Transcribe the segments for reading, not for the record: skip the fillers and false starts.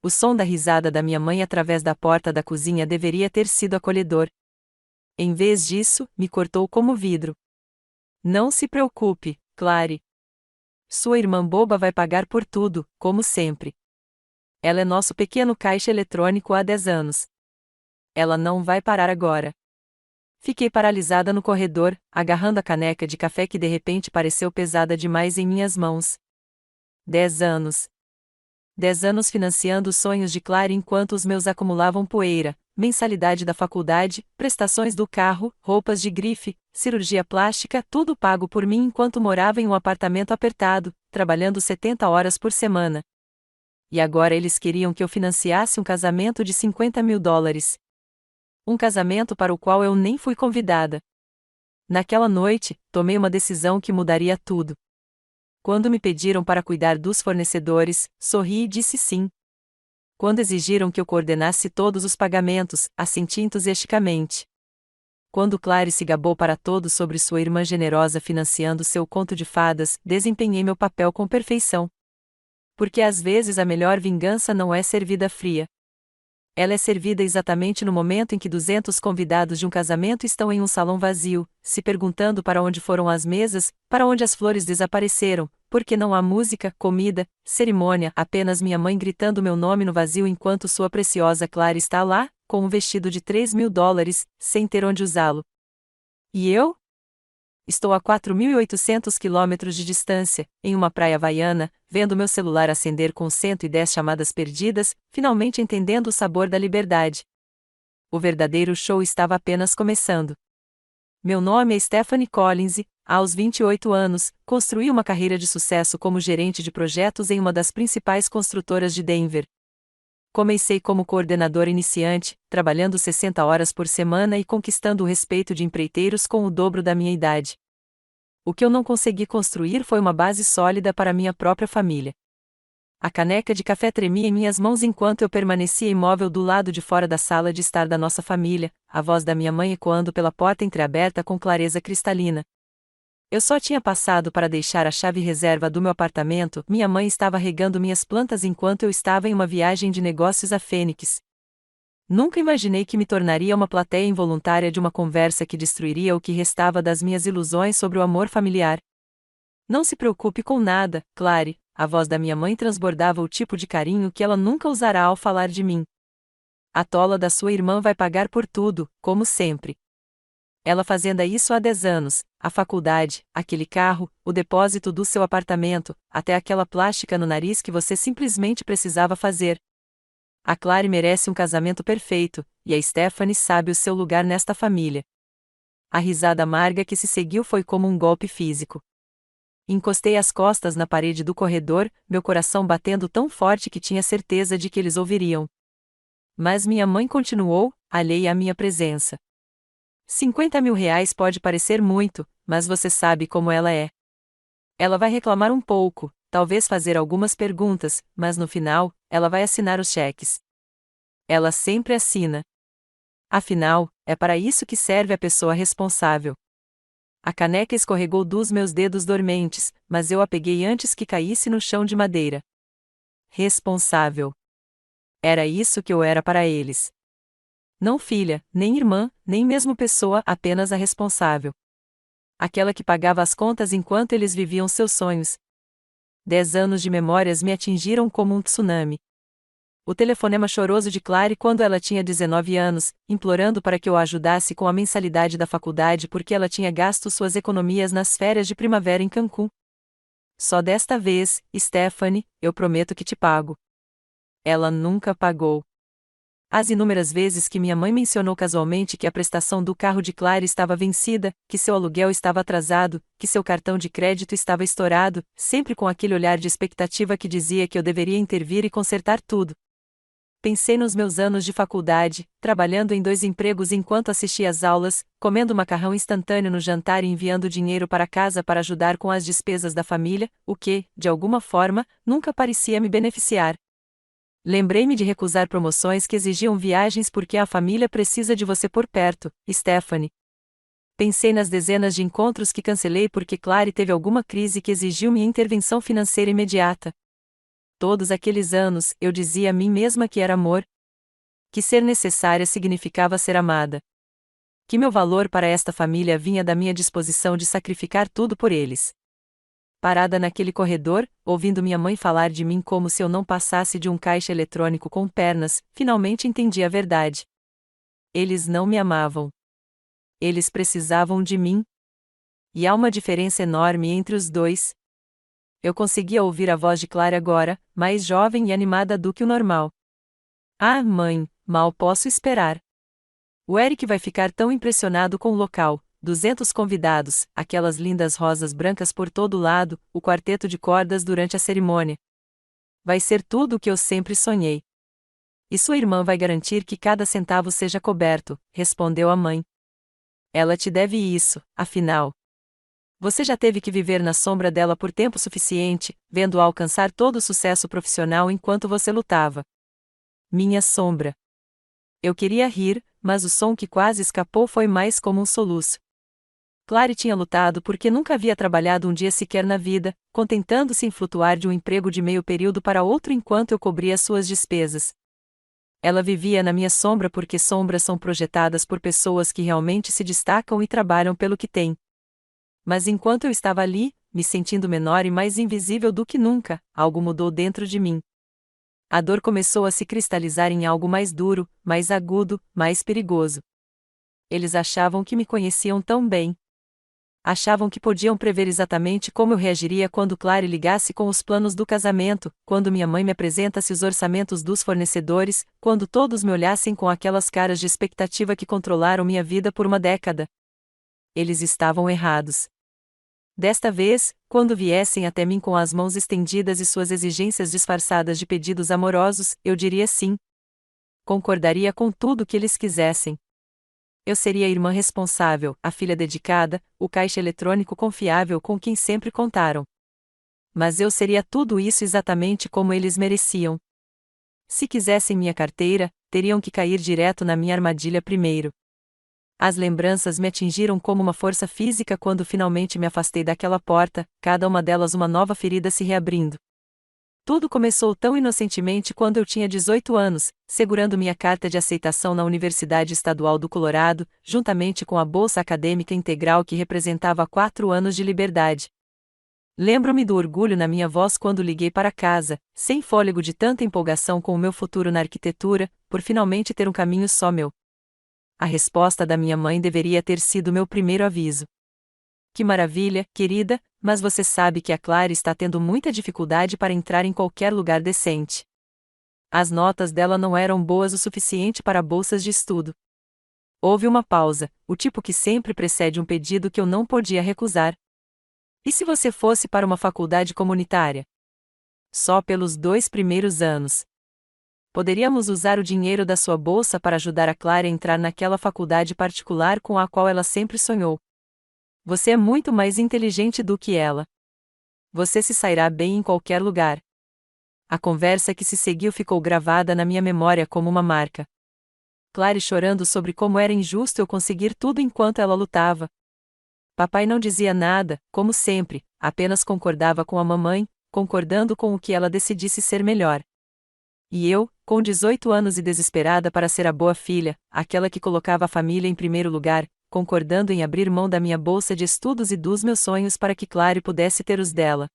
O som da risada da minha mãe através da porta da cozinha deveria ter sido acolhedor. Em vez disso, me cortou como vidro. Não se preocupe, Clary. Sua irmã boba vai pagar por tudo, como sempre. Ela é nosso pequeno caixa eletrônico há 10 anos. Ela não vai parar agora. Fiquei paralisada no corredor, agarrando a caneca de café que de repente pareceu pesada demais em minhas mãos. 10 anos. 10 anos financiando os sonhos de Clary enquanto os meus acumulavam poeira, mensalidade da faculdade, prestações do carro, roupas de grife, cirurgia plástica, tudo pago por mim enquanto morava em um apartamento apertado, trabalhando 70 horas por semana. E agora eles queriam que eu financiasse um casamento de $50.000. Um casamento para o qual eu nem fui convidada. Naquela noite, tomei uma decisão que mudaria tudo. Quando me pediram para cuidar dos fornecedores, sorri e disse sim. Quando exigiram que eu coordenasse todos os pagamentos, assenti entusiasticamente. Quando Clary se gabou para todos sobre sua irmã generosa financiando seu conto de fadas, desempenhei meu papel com perfeição. Porque às vezes a melhor vingança não é servida fria. Ela é servida exatamente no momento em que 200 convidados de um casamento estão em um salão vazio, se perguntando para onde foram as mesas, para onde as flores desapareceram, porque não há música, comida, cerimônia, apenas minha mãe gritando meu nome no vazio enquanto sua preciosa Clara está lá, com um vestido de $3.000, sem ter onde usá-lo. E eu? Estou a 4.800 quilômetros de distância, em uma praia havaiana, vendo meu celular acender com 110 chamadas perdidas, finalmente entendendo o sabor da liberdade. O verdadeiro show estava apenas começando. Meu nome é Stephanie Collins e, aos 28 anos, construí uma carreira de sucesso como gerente de projetos em uma das principais construtoras de Denver. Comecei como coordenador iniciante, trabalhando 60 horas por semana e conquistando o respeito de empreiteiros com o dobro da minha idade. O que eu não consegui construir foi uma base sólida para minha própria família. A caneca de café tremia em minhas mãos enquanto eu permanecia imóvel do lado de fora da sala de estar da nossa família, a voz da minha mãe ecoando pela porta entreaberta com clareza cristalina. Eu só tinha passado para deixar a chave reserva do meu apartamento, minha mãe estava regando minhas plantas enquanto eu estava em uma viagem de negócios a Fênix. Nunca imaginei que me tornaria uma plateia involuntária de uma conversa que destruiria o que restava das minhas ilusões sobre o amor familiar. Não se preocupe com nada, Clary, a voz da minha mãe transbordava o tipo de carinho que ela nunca usará ao falar de mim. A tola da sua irmã vai pagar por tudo, como sempre. Ela fazendo isso há 10 anos, a faculdade, aquele carro, o depósito do seu apartamento, até aquela plástica no nariz que você simplesmente precisava fazer. A Clary merece um casamento perfeito, e a Stephanie sabe o seu lugar nesta família. A risada amarga que se seguiu foi como um golpe físico. Encostei as costas na parede do corredor, meu coração batendo tão forte que tinha certeza de que eles ouviriam. Mas minha mãe continuou, alheia à minha presença. $50.000 pode parecer muito, mas você sabe como ela é. Ela vai reclamar um pouco, talvez fazer algumas perguntas, mas no final, ela vai assinar os cheques. Ela sempre assina. Afinal, é para isso que serve a pessoa responsável. A caneca escorregou dos meus dedos dormentes, mas eu a peguei antes que caísse no chão de madeira. Responsável. Era isso que eu era para eles. Não filha, nem irmã, nem mesmo pessoa, apenas a responsável. Aquela que pagava as contas enquanto eles viviam seus sonhos. 10 anos de memórias me atingiram como um tsunami. O telefonema choroso de Clary quando ela tinha 19 anos, implorando para que eu a ajudasse com a mensalidade da faculdade porque ela tinha gasto suas economias nas férias de primavera em Cancún. Só desta vez, Stephanie, eu prometo que te pago. Ela nunca pagou. As inúmeras vezes que minha mãe mencionou casualmente que a prestação do carro de Clary estava vencida, que seu aluguel estava atrasado, que seu cartão de crédito estava estourado, sempre com aquele olhar de expectativa que dizia que eu deveria intervir e consertar tudo. Pensei nos meus anos de faculdade, trabalhando em 2 empregos enquanto assistia às aulas, comendo macarrão instantâneo no jantar e enviando dinheiro para casa para ajudar com as despesas da família, o que, de alguma forma, nunca parecia me beneficiar. Lembrei-me de recusar promoções que exigiam viagens porque a família precisa de você por perto, Stephanie. Pensei nas dezenas de encontros que cancelei porque Clary teve alguma crise que exigiu minha intervenção financeira imediata. todos aqueles anos, eu dizia a mim mesma que era amor, que ser necessária significava ser amada, que meu valor para esta família vinha da minha disposição de sacrificar tudo por eles. Parada naquele corredor, ouvindo minha mãe falar de mim como se eu não passasse de um caixa eletrônico com pernas, finalmente entendi a verdade. Eles não me amavam. Eles precisavam de mim. E há uma diferença enorme entre os dois. Eu conseguia ouvir a voz de Clara agora, mais jovem e animada do que o normal. Ah, mãe, mal posso esperar. O Eric vai ficar tão impressionado com o local. 200 convidados, aquelas lindas rosas brancas por todo lado, o quarteto de cordas durante a cerimônia. Vai ser tudo o que eu sempre sonhei. E sua irmã vai garantir que cada centavo seja coberto, respondeu a mãe. Ela te deve isso, afinal. Você já teve que viver na sombra dela por tempo suficiente, vendo-a alcançar todo o sucesso profissional enquanto você lutava. Minha sombra. Eu queria rir, mas o som que quase escapou foi mais como um soluço. Clary tinha lutado porque nunca havia trabalhado um dia sequer na vida, contentando-se em flutuar de um emprego de meio período para outro enquanto eu cobria suas despesas. Ela vivia na minha sombra porque sombras são projetadas por pessoas que realmente se destacam e trabalham pelo que têm. Mas enquanto eu estava ali, me sentindo menor e mais invisível do que nunca, algo mudou dentro de mim. A dor começou a se cristalizar em algo mais duro, mais agudo, mais perigoso. Eles achavam que me conheciam tão bem. Achavam que podiam prever exatamente como eu reagiria quando Clary ligasse com os planos do casamento, quando minha mãe me apresentasse os orçamentos dos fornecedores, quando todos me olhassem com aquelas caras de expectativa que controlaram minha vida por uma década. Eles estavam errados. Desta vez, quando viessem até mim com as mãos estendidas e suas exigências disfarçadas de pedidos amorosos, eu diria sim. Concordaria com tudo o que eles quisessem. Eu seria a irmã responsável, a filha dedicada, o caixa eletrônico confiável com quem sempre contaram. Mas eu seria tudo isso exatamente como eles mereciam. Se quisessem minha carteira, teriam que cair direto na minha armadilha primeiro. As lembranças me atingiram como uma força física quando finalmente me afastei daquela porta, cada uma delas uma nova ferida se reabrindo. Tudo começou tão inocentemente quando eu tinha 18 anos, segurando minha carta de aceitação na Universidade Estadual do Colorado, juntamente com a bolsa acadêmica integral que representava 4 anos de liberdade. Lembro-me do orgulho na minha voz quando liguei para casa, sem fôlego de tanta empolgação com o meu futuro na arquitetura, por finalmente ter um caminho só meu. A resposta da minha mãe deveria ter sido meu primeiro aviso. Que maravilha, querida, mas você sabe que a Clara está tendo muita dificuldade para entrar em qualquer lugar decente. As notas dela não eram boas o suficiente para bolsas de estudo. Houve uma pausa, o tipo que sempre precede um pedido que eu não podia recusar. E se você fosse para uma faculdade comunitária? Só pelos 2 primeiros anos. Poderíamos usar o dinheiro da sua bolsa para ajudar a Clara a entrar naquela faculdade particular com a qual ela sempre sonhou. Você é muito mais inteligente do que ela. Você se sairá bem em qualquer lugar. A conversa que se seguiu ficou gravada na minha memória como uma marca. Clary chorando sobre como era injusto eu conseguir tudo enquanto ela lutava. Papai não dizia nada, como sempre, apenas concordava com a mamãe, concordando com o que ela decidisse ser melhor. E eu, com 18 anos e desesperada para ser a boa filha, aquela que colocava a família em primeiro lugar, concordando em abrir mão da minha bolsa de estudos e dos meus sonhos para que Clary pudesse ter os dela.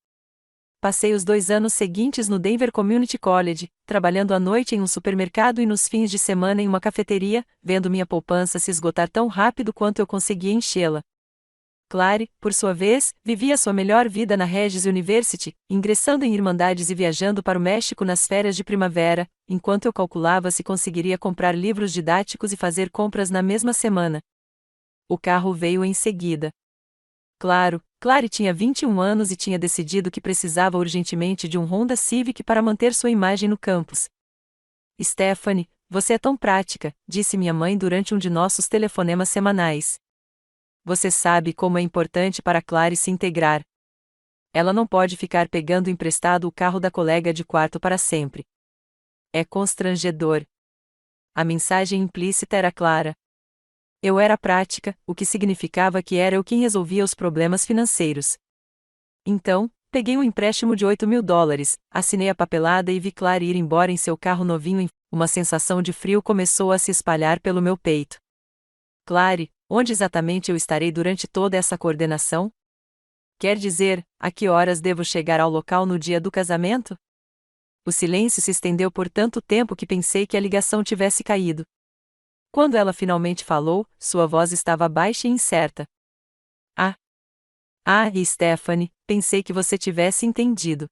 Passei os 2 anos seguintes no Denver Community College, trabalhando à noite em um supermercado e nos fins de semana em uma cafeteria, vendo minha poupança se esgotar tão rápido quanto eu conseguia enchê-la. Clary, por sua vez, vivia sua melhor vida na Regis University, ingressando em irmandades e viajando para o México nas férias de primavera, enquanto eu calculava se conseguiria comprar livros didáticos e fazer compras na mesma semana. O carro veio em seguida. Claro, Clary tinha 21 anos e tinha decidido que precisava urgentemente de um Honda Civic para manter sua imagem no campus. Stephanie, você é tão prática, disse minha mãe durante um de nossos telefonemas semanais. Você sabe como é importante para Clary se integrar. Ela não pode ficar pegando emprestado o carro da colega de quarto para sempre. É constrangedor. A mensagem implícita era clara. Eu era prática, o que significava que era eu quem resolvia os problemas financeiros. Então, Peguei um empréstimo de $8.000, assinei a papelada e vi Clary ir embora em seu carro novinho. Uma sensação de frio começou a se espalhar pelo meu peito. Clary, onde exatamente eu estarei durante toda essa coordenação? Quer dizer, a que horas devo chegar ao local no dia do casamento? O silêncio se estendeu por tanto tempo que pensei que a ligação tivesse caído. Quando ela finalmente falou, sua voz estava baixa e incerta. Stephanie, pensei que você tivesse entendido.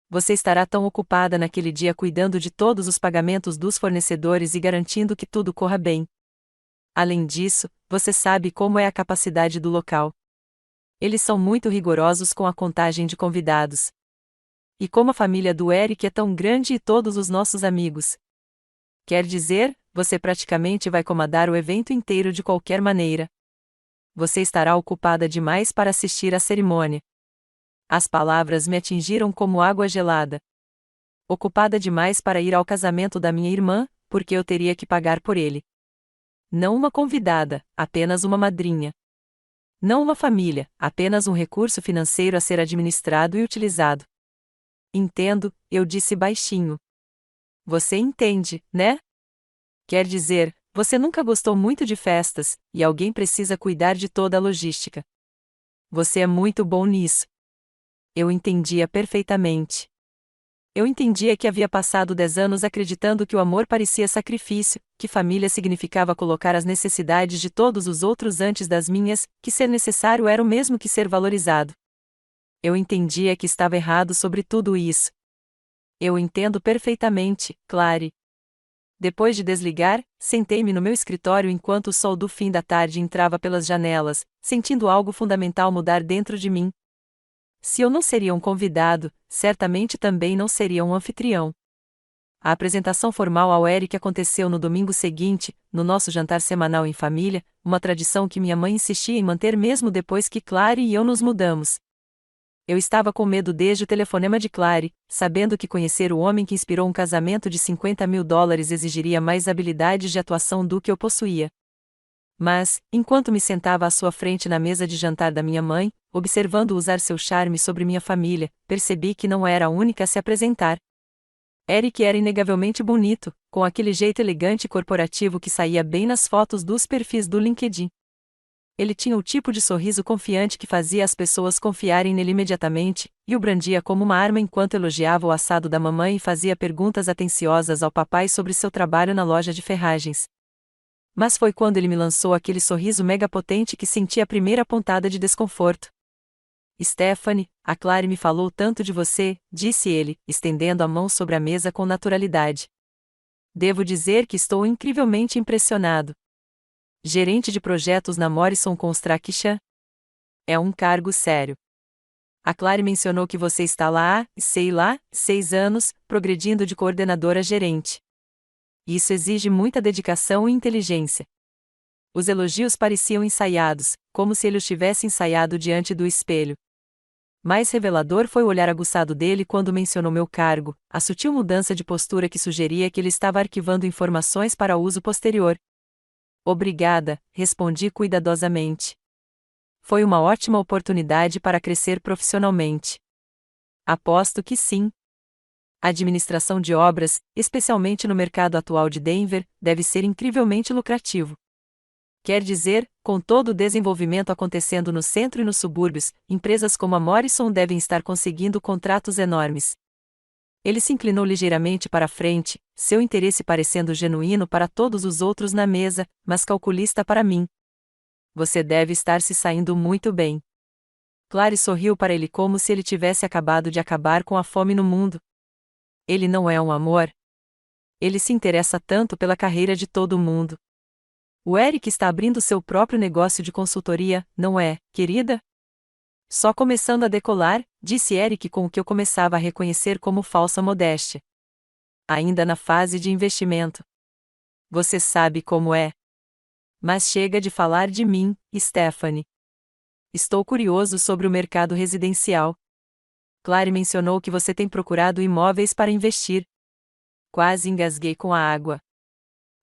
Você estará tão ocupada naquele dia cuidando de todos os pagamentos dos fornecedores e garantindo que tudo corra bem. Além disso, você sabe como é a capacidade do local. Eles são muito rigorosos com a contagem de convidados. E como a família do Eric é tão grande e todos os nossos amigos. Quer dizer, você praticamente vai comandar o evento inteiro de qualquer maneira. Você estará ocupada demais para assistir à cerimônia. As palavras me atingiram como água gelada. Ocupada demais para ir ao casamento da minha irmã, porque eu teria que pagar por ele. Não uma convidada, apenas uma madrinha. Não uma família, apenas um recurso financeiro a ser administrado e utilizado. Entendo, eu disse baixinho. Você entende, né? Quer dizer, você nunca gostou muito de festas, e alguém precisa cuidar de toda a logística. Você é muito bom nisso. Eu entendia perfeitamente. Eu entendia que havia passado 10 anos acreditando que o amor parecia sacrifício, que família significava colocar as necessidades de todos os outros antes das minhas, que ser necessário era o mesmo que ser valorizado. Eu entendia que estava errado sobre tudo isso. Eu entendo perfeitamente, Clary. Depois de desligar, sentei-me no meu escritório enquanto o sol do fim da tarde entrava pelas janelas, sentindo algo fundamental mudar dentro de mim. Se eu não seria um convidado, certamente também não seria um anfitrião. A apresentação formal ao Eric aconteceu no domingo seguinte, no nosso jantar semanal em família, uma tradição que minha mãe insistia em manter mesmo depois que Clary e eu nos mudamos. Eu estava com medo desde o telefonema de Clary, sabendo que conhecer o homem que inspirou um casamento de $50.000 exigiria mais habilidades de atuação do que eu possuía. Mas, enquanto me sentava à sua frente na mesa de jantar da minha mãe, observando usar seu charme sobre minha família, percebi que não era a única a se apresentar. Eric era inegavelmente bonito, com aquele jeito elegante e corporativo que saía bem nas fotos dos perfis do LinkedIn. Ele tinha o tipo de sorriso confiante que fazia as pessoas confiarem nele imediatamente, e o brandia como uma arma enquanto elogiava o assado da mamãe e fazia perguntas atenciosas ao papai sobre seu trabalho na loja de ferragens. Mas foi quando ele me lançou aquele sorriso megapotente que senti a primeira pontada de desconforto. Stephanie, a Clary me falou tanto de você, disse ele, estendendo a mão sobre a mesa com naturalidade. Devo dizer que estou incrivelmente impressionado. Gerente de projetos na Morrison Construction? É um cargo sério. A Clary mencionou que você está lá há, 6 anos, progredindo de coordenadora a gerente. Isso exige muita dedicação e inteligência. Os elogios pareciam ensaiados, como se ele os tivesse ensaiado diante do espelho. Mais revelador foi o olhar aguçado dele quando mencionou meu cargo, a sutil mudança de postura que sugeria que ele estava arquivando informações para uso posterior. Obrigada, respondi cuidadosamente. Foi uma ótima oportunidade para crescer profissionalmente. Aposto que sim. A administração de obras, especialmente no mercado atual de Denver, deve ser incrivelmente lucrativo. Quer dizer, com todo o desenvolvimento acontecendo no centro e nos subúrbios, empresas como a Morrison devem estar conseguindo contratos enormes. Ele se inclinou ligeiramente para a frente, seu interesse parecendo genuíno para todos os outros na mesa, mas calculista para mim. Você deve estar se saindo muito bem. Clary sorriu para ele como se ele tivesse acabado de acabar com a fome no mundo. Ele não é um amor? Ele se interessa tanto pela carreira de todo mundo. O Eric está abrindo seu próprio negócio de consultoria, não é, querida? Só começando a decolar, disse Eric com o que eu começava a reconhecer como falsa modéstia. Ainda na fase de investimento. Você sabe como é. Mas chega de falar de mim, Stephanie. Estou curioso sobre o mercado residencial. Clary mencionou que você tem procurado imóveis para investir. Quase engasguei com a água.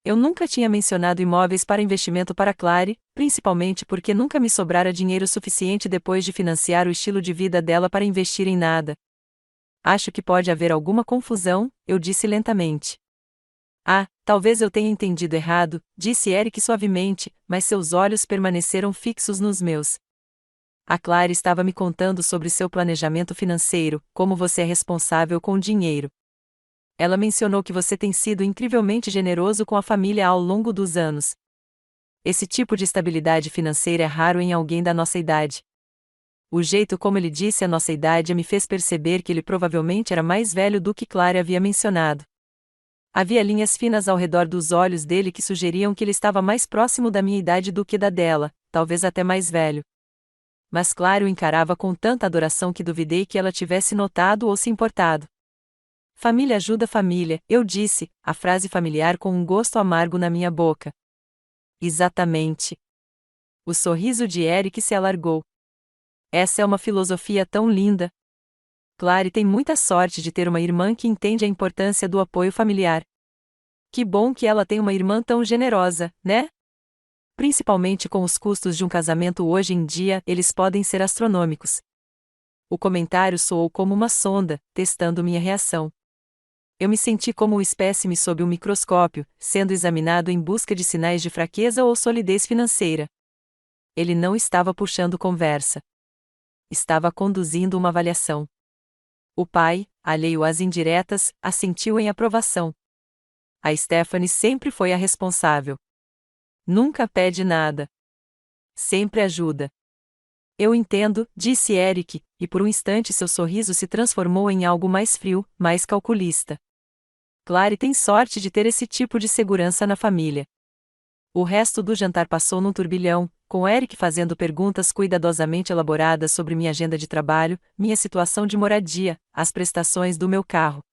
Eu nunca tinha mencionado imóveis para investimento para Clary, principalmente porque nunca me sobrara dinheiro suficiente depois de financiar o estilo de vida dela para investir em nada. Acho que pode haver alguma confusão, eu disse lentamente. Ah, talvez eu tenha entendido errado, disse Eric suavemente, mas seus olhos permaneceram fixos nos meus. A Clary estava me contando sobre seu planejamento financeiro, como você é responsável com o dinheiro. Ela mencionou que você tem sido incrivelmente generoso com a família ao longo dos anos. Esse tipo de estabilidade financeira é raro em alguém da nossa idade. O jeito como ele disse a nossa idade me fez perceber que ele provavelmente era mais velho do que Clary havia mencionado. Havia linhas finas ao redor dos olhos dele que sugeriam que ele estava mais próximo da minha idade do que da dela, talvez até mais velho. Mas Clary o encarava com tanta adoração que duvidei que ela tivesse notado ou se importado. Família ajuda família, eu disse, a frase familiar com um gosto amargo na minha boca. Exatamente. O sorriso de Eric se alargou. Essa é uma filosofia tão linda. Clary tem muita sorte de ter uma irmã que entende a importância do apoio familiar. Que bom que ela tem uma irmã tão generosa, né? Principalmente com os custos de um casamento hoje em dia, eles podem ser astronômicos. O comentário soou como uma sonda, testando minha reação. Eu me senti como um espécime sob um microscópio, sendo examinado em busca de sinais de fraqueza ou solidez financeira. Ele não estava puxando conversa. Estava conduzindo uma avaliação. O pai, alheio às indiretas, assentiu em aprovação. A Stephanie sempre foi a responsável. Nunca pede nada. Sempre ajuda. Eu entendo, disse Eric, e por um instante seu sorriso se transformou em algo mais frio, mais calculista. Clary tem sorte de ter esse tipo de segurança na família. O resto do jantar passou num turbilhão, com Eric fazendo perguntas cuidadosamente elaboradas sobre minha agenda de trabalho, minha situação de moradia, as prestações do meu carro.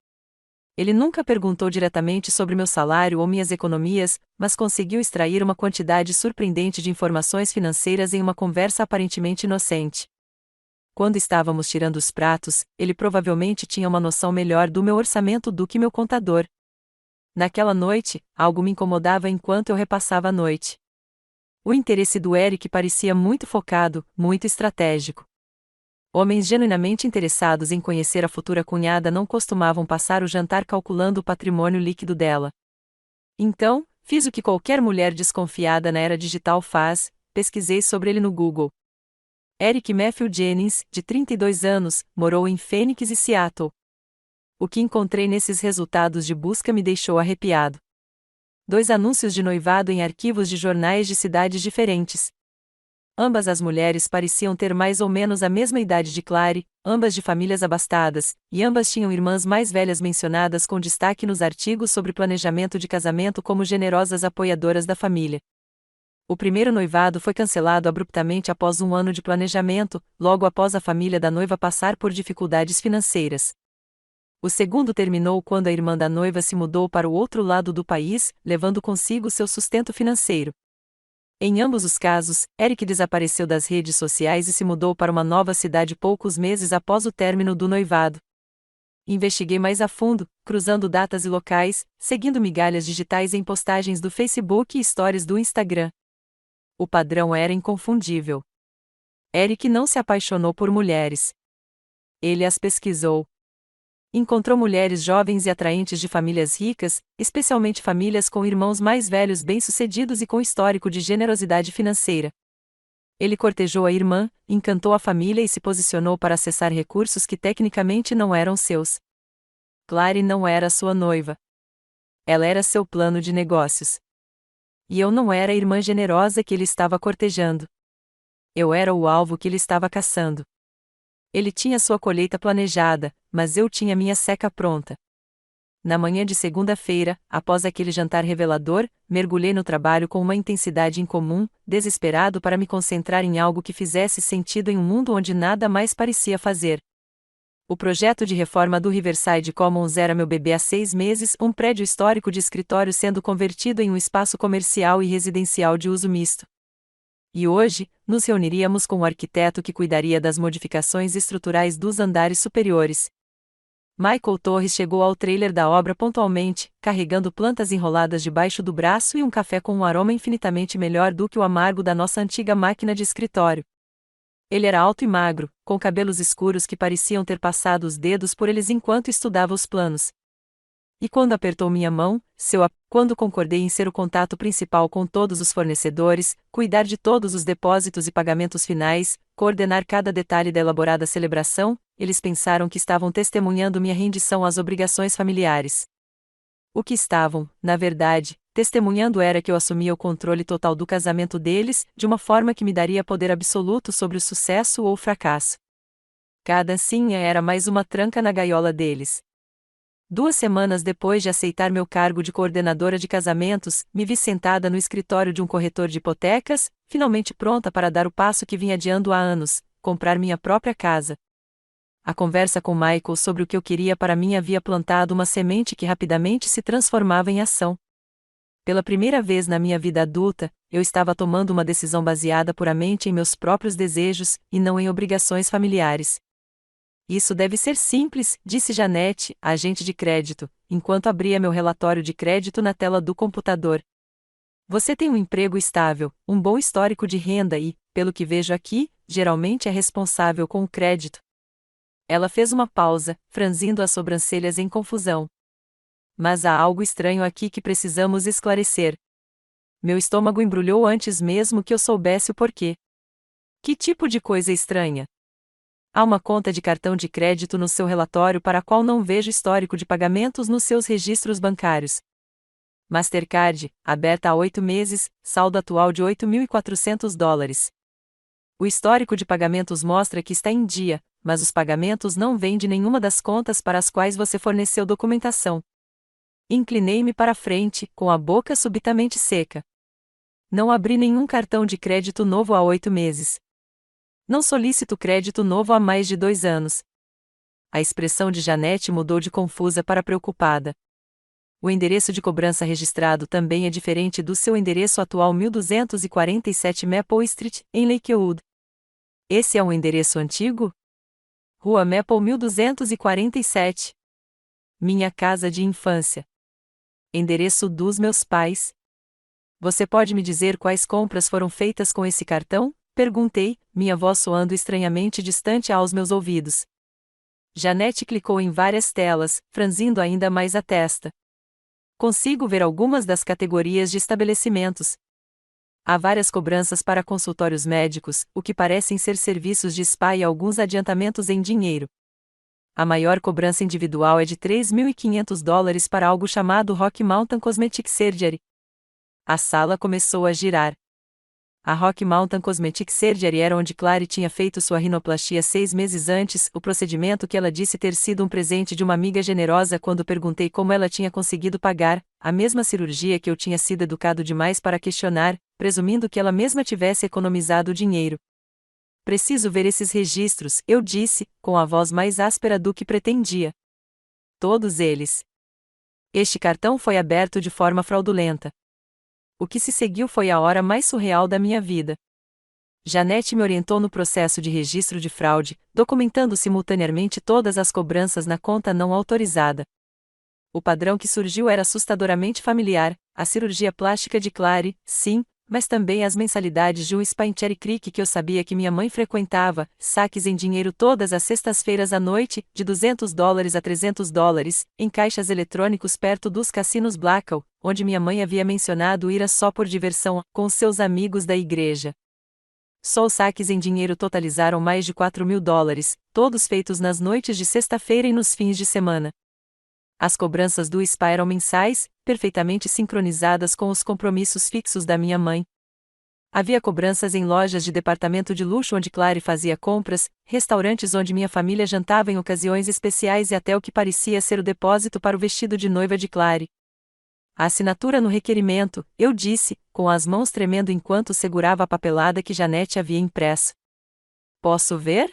Ele nunca perguntou diretamente sobre meu salário ou minhas economias, mas conseguiu extrair uma quantidade surpreendente de informações financeiras em uma conversa aparentemente inocente. Quando estávamos tirando os pratos, ele provavelmente tinha uma noção melhor do meu orçamento do que meu contador. Naquela noite, algo me incomodava enquanto eu repassava a noite. O interesse do Eric parecia muito focado, muito estratégico. Homens genuinamente interessados em conhecer a futura cunhada não costumavam passar o jantar calculando o patrimônio líquido dela. Então, fiz o que qualquer mulher desconfiada na era digital faz, pesquisei sobre ele no Google. Eric Matthew Jennings, de 32 anos, morou em Phoenix e Seattle. O que encontrei nesses resultados de busca me deixou arrepiado. 2 anúncios de noivado em arquivos de jornais de cidades diferentes. Ambas as mulheres pareciam ter mais ou menos a mesma idade de Clary, ambas de famílias abastadas, e ambas tinham irmãs mais velhas mencionadas com destaque nos artigos sobre planejamento de casamento como generosas apoiadoras da família. O primeiro noivado foi cancelado abruptamente após 1 ano de planejamento, logo após a família da noiva passar por dificuldades financeiras. O segundo terminou quando a irmã da noiva se mudou para o outro lado do país, levando consigo seu sustento financeiro. Em ambos os casos, Eric desapareceu das redes sociais e se mudou para uma nova cidade poucos meses após o término do noivado. Investiguei mais a fundo, cruzando datas e locais, seguindo migalhas digitais em postagens do Facebook e stories do Instagram. O padrão era inconfundível. Eric não se apaixonou por mulheres. Ele as pesquisou. Encontrou mulheres jovens e atraentes de famílias ricas, especialmente famílias com irmãos mais velhos bem-sucedidos e com histórico de generosidade financeira. Ele cortejou a irmã, encantou a família e se posicionou para acessar recursos que tecnicamente não eram seus. Clary não era sua noiva. Ela era seu plano de negócios. E eu não era a irmã generosa que ele estava cortejando. Eu era o alvo que ele estava caçando. Ele tinha sua colheita planejada, mas eu tinha minha seca pronta. Na manhã de segunda-feira, após aquele jantar revelador, mergulhei no trabalho com uma intensidade incomum, desesperado para me concentrar em algo que fizesse sentido em um mundo onde nada mais parecia fazer. O projeto de reforma do Riverside Commons era meu bebê há 6 meses, um prédio histórico de escritório sendo convertido em um espaço comercial e residencial de uso misto. E hoje, nos reuniríamos com o arquiteto que cuidaria das modificações estruturais dos andares superiores. Michael Torres chegou ao trailer da obra pontualmente, carregando plantas enroladas debaixo do braço e um café com um aroma infinitamente melhor do que o amargo da nossa antiga máquina de escritório. Ele era alto e magro, com cabelos escuros que pareciam ter passado os dedos por eles enquanto estudava os planos. E quando apertou minha mão, quando concordei em ser o contato principal com todos os fornecedores, cuidar de todos os depósitos e pagamentos finais, coordenar cada detalhe da elaborada celebração, eles pensaram que estavam testemunhando minha rendição às obrigações familiares. O que estavam, na verdade, testemunhando era que eu assumia o controle total do casamento deles, de uma forma que me daria poder absoluto sobre o sucesso ou o fracasso. Cada sim era mais uma tranca na gaiola deles. 2 semanas depois de aceitar meu cargo de coordenadora de casamentos, me vi sentada no escritório de um corretor de hipotecas, finalmente pronta para dar o passo que vinha adiando há anos, comprar minha própria casa. A conversa com Michael sobre o que eu queria para mim havia plantado uma semente que rapidamente se transformava em ação. Pela primeira vez na minha vida adulta, eu estava tomando uma decisão baseada puramente em meus próprios desejos, e não em obrigações familiares. Isso deve ser simples, disse Janete, a agente de crédito, enquanto abria meu relatório de crédito na tela do computador. Você tem um emprego estável, um bom histórico de renda e, pelo que vejo aqui, geralmente é responsável com o crédito. Ela fez uma pausa, franzindo as sobrancelhas em confusão. Mas há algo estranho aqui que precisamos esclarecer. Meu estômago embrulhou antes mesmo que eu soubesse o porquê. Que tipo de coisa estranha? Há uma conta de cartão de crédito no seu relatório para a qual não vejo histórico de pagamentos nos seus registros bancários. Mastercard, aberta há 8 meses, saldo atual de $8.400. O histórico de pagamentos mostra que está em dia, mas os pagamentos não vêm de nenhuma das contas para as quais você forneceu documentação. Inclinei-me para a frente, com a boca subitamente seca. Não abri nenhum cartão de crédito novo há 8 meses. Não solicito crédito novo há mais de 2 anos. A expressão de Janete mudou de confusa para preocupada. O endereço de cobrança registrado também é diferente do seu endereço atual 1247 Maple Street, em Lakewood. Esse é um endereço antigo? Rua Maple 1247. Minha casa de infância. Endereço dos meus pais. Você pode me dizer quais compras foram feitas com esse cartão? Perguntei, minha voz soando estranhamente distante aos meus ouvidos. Janete clicou em várias telas, franzindo ainda mais a testa. Consigo ver algumas das categorias de estabelecimentos. Há várias cobranças para consultórios médicos, o que parecem ser serviços de spa e alguns adiantamentos em dinheiro. A maior cobrança individual é de $3.500 para algo chamado Rocky Mountain Cosmetic Surgery. A sala começou a girar. A Rocky Mountain Cosmetic Surgery era onde Clary tinha feito sua rinoplastia 6 meses antes, o procedimento que ela disse ter sido um presente de uma amiga generosa quando perguntei como ela tinha conseguido pagar, a mesma cirurgia que eu tinha sido educado demais para questionar, presumindo que ela mesma tivesse economizado o dinheiro. Preciso ver esses registros, eu disse, com a voz mais áspera do que pretendia. Todos eles. Este cartão foi aberto de forma fraudulenta. O que se seguiu foi a hora mais surreal da minha vida. Janete me orientou no processo de registro de fraude, documentando simultaneamente todas as cobranças na conta não autorizada. O padrão que surgiu era assustadoramente familiar: a cirurgia plástica de Clary, sim, mas também as mensalidades de um spa em Cherry Creek que eu sabia que minha mãe frequentava, saques em dinheiro todas as sextas-feiras à noite, de $200 a $300, em caixas eletrônicos perto dos cassinos Blackwell, onde minha mãe havia mencionado ir só por diversão, com seus amigos da igreja. Só os saques em dinheiro totalizaram mais de $4.000, todos feitos nas noites de sexta-feira e nos fins de semana. As cobranças do spa eram mensais, perfeitamente sincronizadas com os compromissos fixos da minha mãe. Havia cobranças em lojas de departamento de luxo onde Clary fazia compras, restaurantes onde minha família jantava em ocasiões especiais e até o que parecia ser o depósito para o vestido de noiva de Clary. A assinatura no requerimento, eu disse, com as mãos tremendo enquanto segurava a papelada que Janete havia impresso. Posso ver?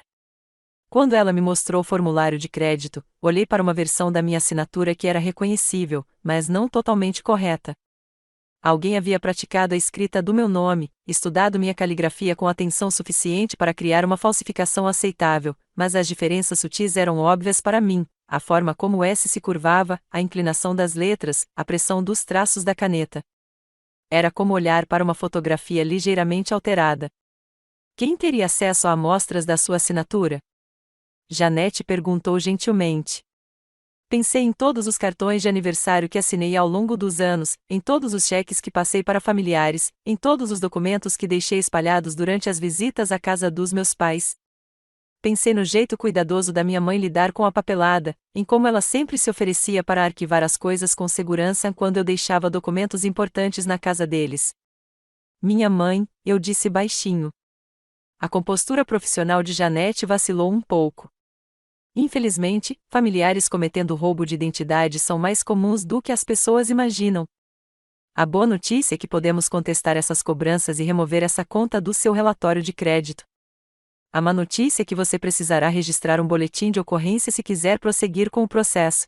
Quando ela me mostrou o formulário de crédito, olhei para uma versão da minha assinatura que era reconhecível, mas não totalmente correta. Alguém havia praticado a escrita do meu nome, estudado minha caligrafia com atenção suficiente para criar uma falsificação aceitável, mas as diferenças sutis eram óbvias para mim, a forma como o S se curvava, a inclinação das letras, a pressão dos traços da caneta. Era como olhar para uma fotografia ligeiramente alterada. Quem teria acesso a amostras da sua assinatura? Janete perguntou gentilmente. Pensei em todos os cartões de aniversário que assinei ao longo dos anos, em todos os cheques que passei para familiares, em todos os documentos que deixei espalhados durante as visitas à casa dos meus pais. Pensei no jeito cuidadoso da minha mãe lidar com a papelada, em como ela sempre se oferecia para arquivar as coisas com segurança quando eu deixava documentos importantes na casa deles. Minha mãe, eu disse baixinho. A compostura profissional de Janete vacilou um pouco. Infelizmente, familiares cometendo roubo de identidade são mais comuns do que as pessoas imaginam. A boa notícia é que podemos contestar essas cobranças e remover essa conta do seu relatório de crédito. A má notícia é que você precisará registrar um boletim de ocorrência se quiser prosseguir com o processo.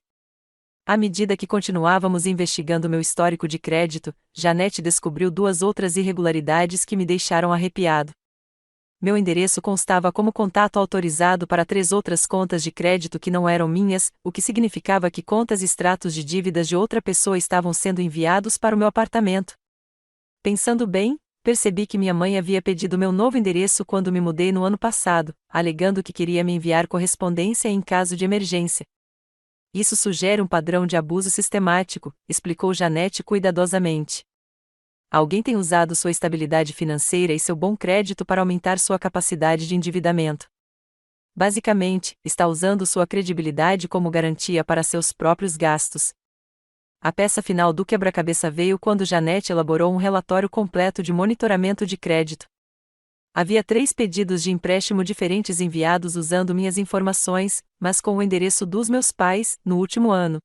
À medida que continuávamos investigando meu histórico de crédito, Janete descobriu 2 outras irregularidades que me deixaram arrepiado. Meu endereço constava como contato autorizado para 3 outras contas de crédito que não eram minhas, o que significava que contas e extratos de dívidas de outra pessoa estavam sendo enviados para o meu apartamento. Pensando bem, percebi que minha mãe havia pedido meu novo endereço quando me mudei no ano passado, alegando que queria me enviar correspondência em caso de emergência. Isso sugere um padrão de abuso sistemático, explicou Janete cuidadosamente. Alguém tem usado sua estabilidade financeira e seu bom crédito para aumentar sua capacidade de endividamento. Basicamente, está usando sua credibilidade como garantia para seus próprios gastos. A peça final do quebra-cabeça veio quando Janete elaborou um relatório completo de monitoramento de crédito. Havia 3 pedidos de empréstimo diferentes enviados usando minhas informações, mas com o endereço dos meus pais, no último ano.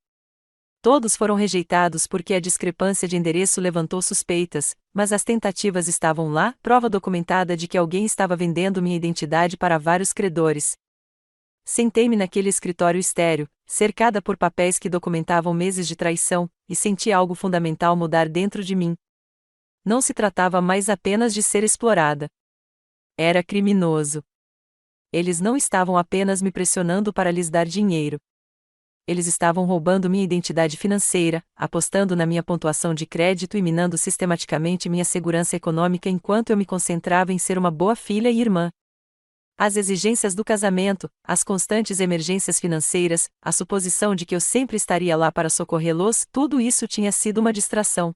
Todos foram rejeitados porque a discrepância de endereço levantou suspeitas, mas as tentativas estavam lá, prova documentada de que alguém estava vendendo minha identidade para vários credores. Sentei-me naquele escritório estéril, cercada por papéis que documentavam meses de traição, e senti algo fundamental mudar dentro de mim. Não se tratava mais apenas de ser explorada. Era criminoso. Eles não estavam apenas me pressionando para lhes dar dinheiro. Eles estavam roubando minha identidade financeira, apostando na minha pontuação de crédito e minando sistematicamente minha segurança econômica enquanto eu me concentrava em ser uma boa filha e irmã. As exigências do casamento, as constantes emergências financeiras, a suposição de que eu sempre estaria lá para socorrê-los, tudo isso tinha sido uma distração.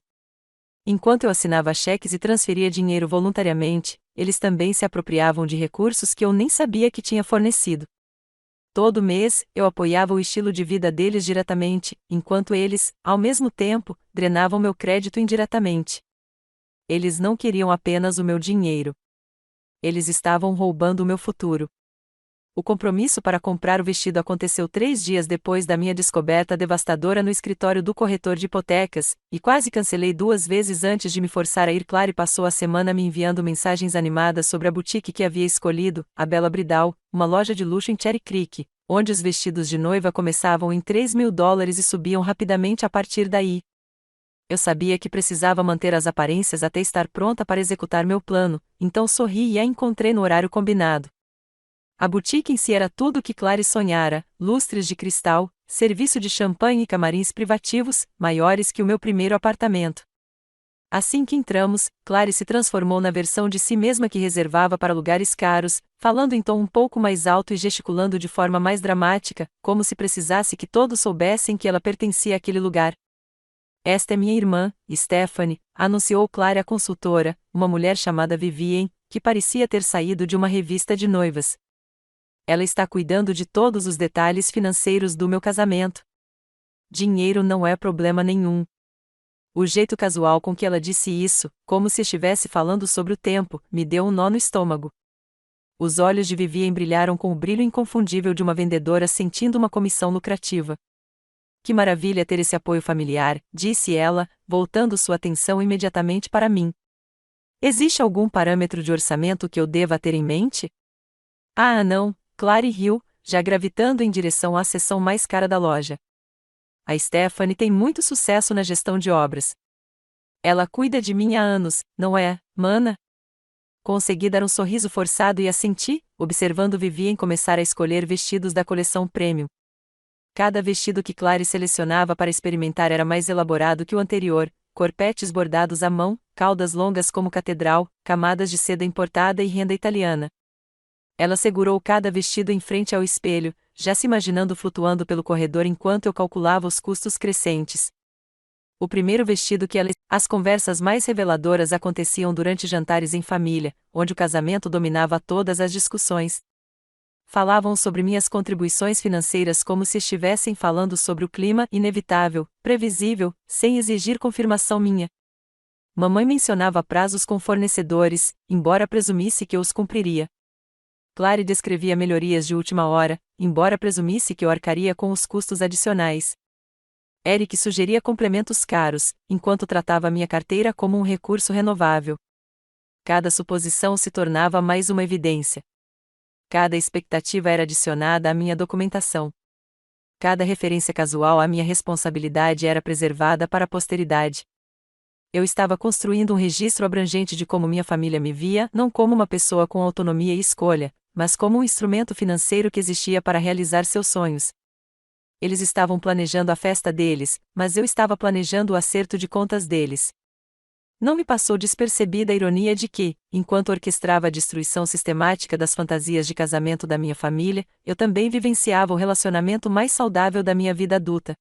Enquanto eu assinava cheques e transferia dinheiro voluntariamente, eles também se apropriavam de recursos que eu nem sabia que tinha fornecido. Todo mês, eu apoiava o estilo de vida deles diretamente, enquanto eles, ao mesmo tempo, drenavam meu crédito indiretamente. Eles não queriam apenas o meu dinheiro. Eles estavam roubando o meu futuro. O compromisso para comprar o vestido aconteceu 3 dias depois da minha descoberta devastadora no escritório do corretor de hipotecas, e quase cancelei 2 vezes antes de me forçar a ir. Clary passou a semana me enviando mensagens animadas sobre a boutique que havia escolhido, a Bella Bridal, uma loja de luxo em Cherry Creek, onde os vestidos de noiva começavam em $3.000 e subiam rapidamente a partir daí. Eu sabia que precisava manter as aparências até estar pronta para executar meu plano, então sorri e a encontrei no horário combinado. A boutique em si era tudo o que Clary sonhara: lustres de cristal, serviço de champanhe e camarins privativos, maiores que o meu primeiro apartamento. Assim que entramos, Clary se transformou na versão de si mesma que reservava para lugares caros, falando em tom um pouco mais alto e gesticulando de forma mais dramática, como se precisasse que todos soubessem que ela pertencia àquele lugar. Esta é minha irmã, Stephanie, anunciou Clary à consultora, uma mulher chamada Vivian, que parecia ter saído de uma revista de noivas. Ela está cuidando de todos os detalhes financeiros do meu casamento. Dinheiro não é problema nenhum. O jeito casual com que ela disse isso, como se estivesse falando sobre o tempo, me deu um nó no estômago. Os olhos de Vivian brilharam com o brilho inconfundível de uma vendedora sentindo uma comissão lucrativa. Que maravilha ter esse apoio familiar, disse ela, voltando sua atenção imediatamente para mim. Existe algum parâmetro de orçamento que eu deva ter em mente? Ah, não. Clary riu, já gravitando em direção à seção mais cara da loja. A Stephanie tem muito sucesso na gestão de obras. Ela cuida de mim há anos, não é, mana? Consegui dar um sorriso forçado e assenti, observando Vivian começar a escolher vestidos da coleção Premium. Cada vestido que Clary selecionava para experimentar era mais elaborado que o anterior, corpetes bordados à mão, caudas longas como catedral, camadas de seda importada e renda italiana. Ela segurou cada vestido em frente ao espelho, já se imaginando flutuando pelo corredor enquanto eu calculava os custos crescentes. O primeiro vestido que ela... As conversas mais reveladoras aconteciam durante jantares em família, onde o casamento dominava todas as discussões. Falavam sobre minhas contribuições financeiras como se estivessem falando sobre o clima inevitável, previsível, sem exigir confirmação minha. Mamãe mencionava prazos com fornecedores, embora presumisse que eu os cumpriria. Clary descrevia melhorias de última hora, embora presumisse que eu arcaria com os custos adicionais. Eric sugeria complementos caros, enquanto tratava minha carteira como um recurso renovável. Cada suposição se tornava mais uma evidência. Cada expectativa era adicionada à minha documentação. Cada referência casual à minha responsabilidade era preservada para a posteridade. Eu estava construindo um registro abrangente de como minha família me via, não como uma pessoa com autonomia e escolha, mas como um instrumento financeiro que existia para realizar seus sonhos. Eles estavam planejando a festa deles, mas eu estava planejando o acerto de contas deles. Não me passou despercebida a ironia de que, enquanto orquestrava a destruição sistemática das fantasias de casamento da minha família, eu também vivenciava o relacionamento mais saudável da minha vida adulta.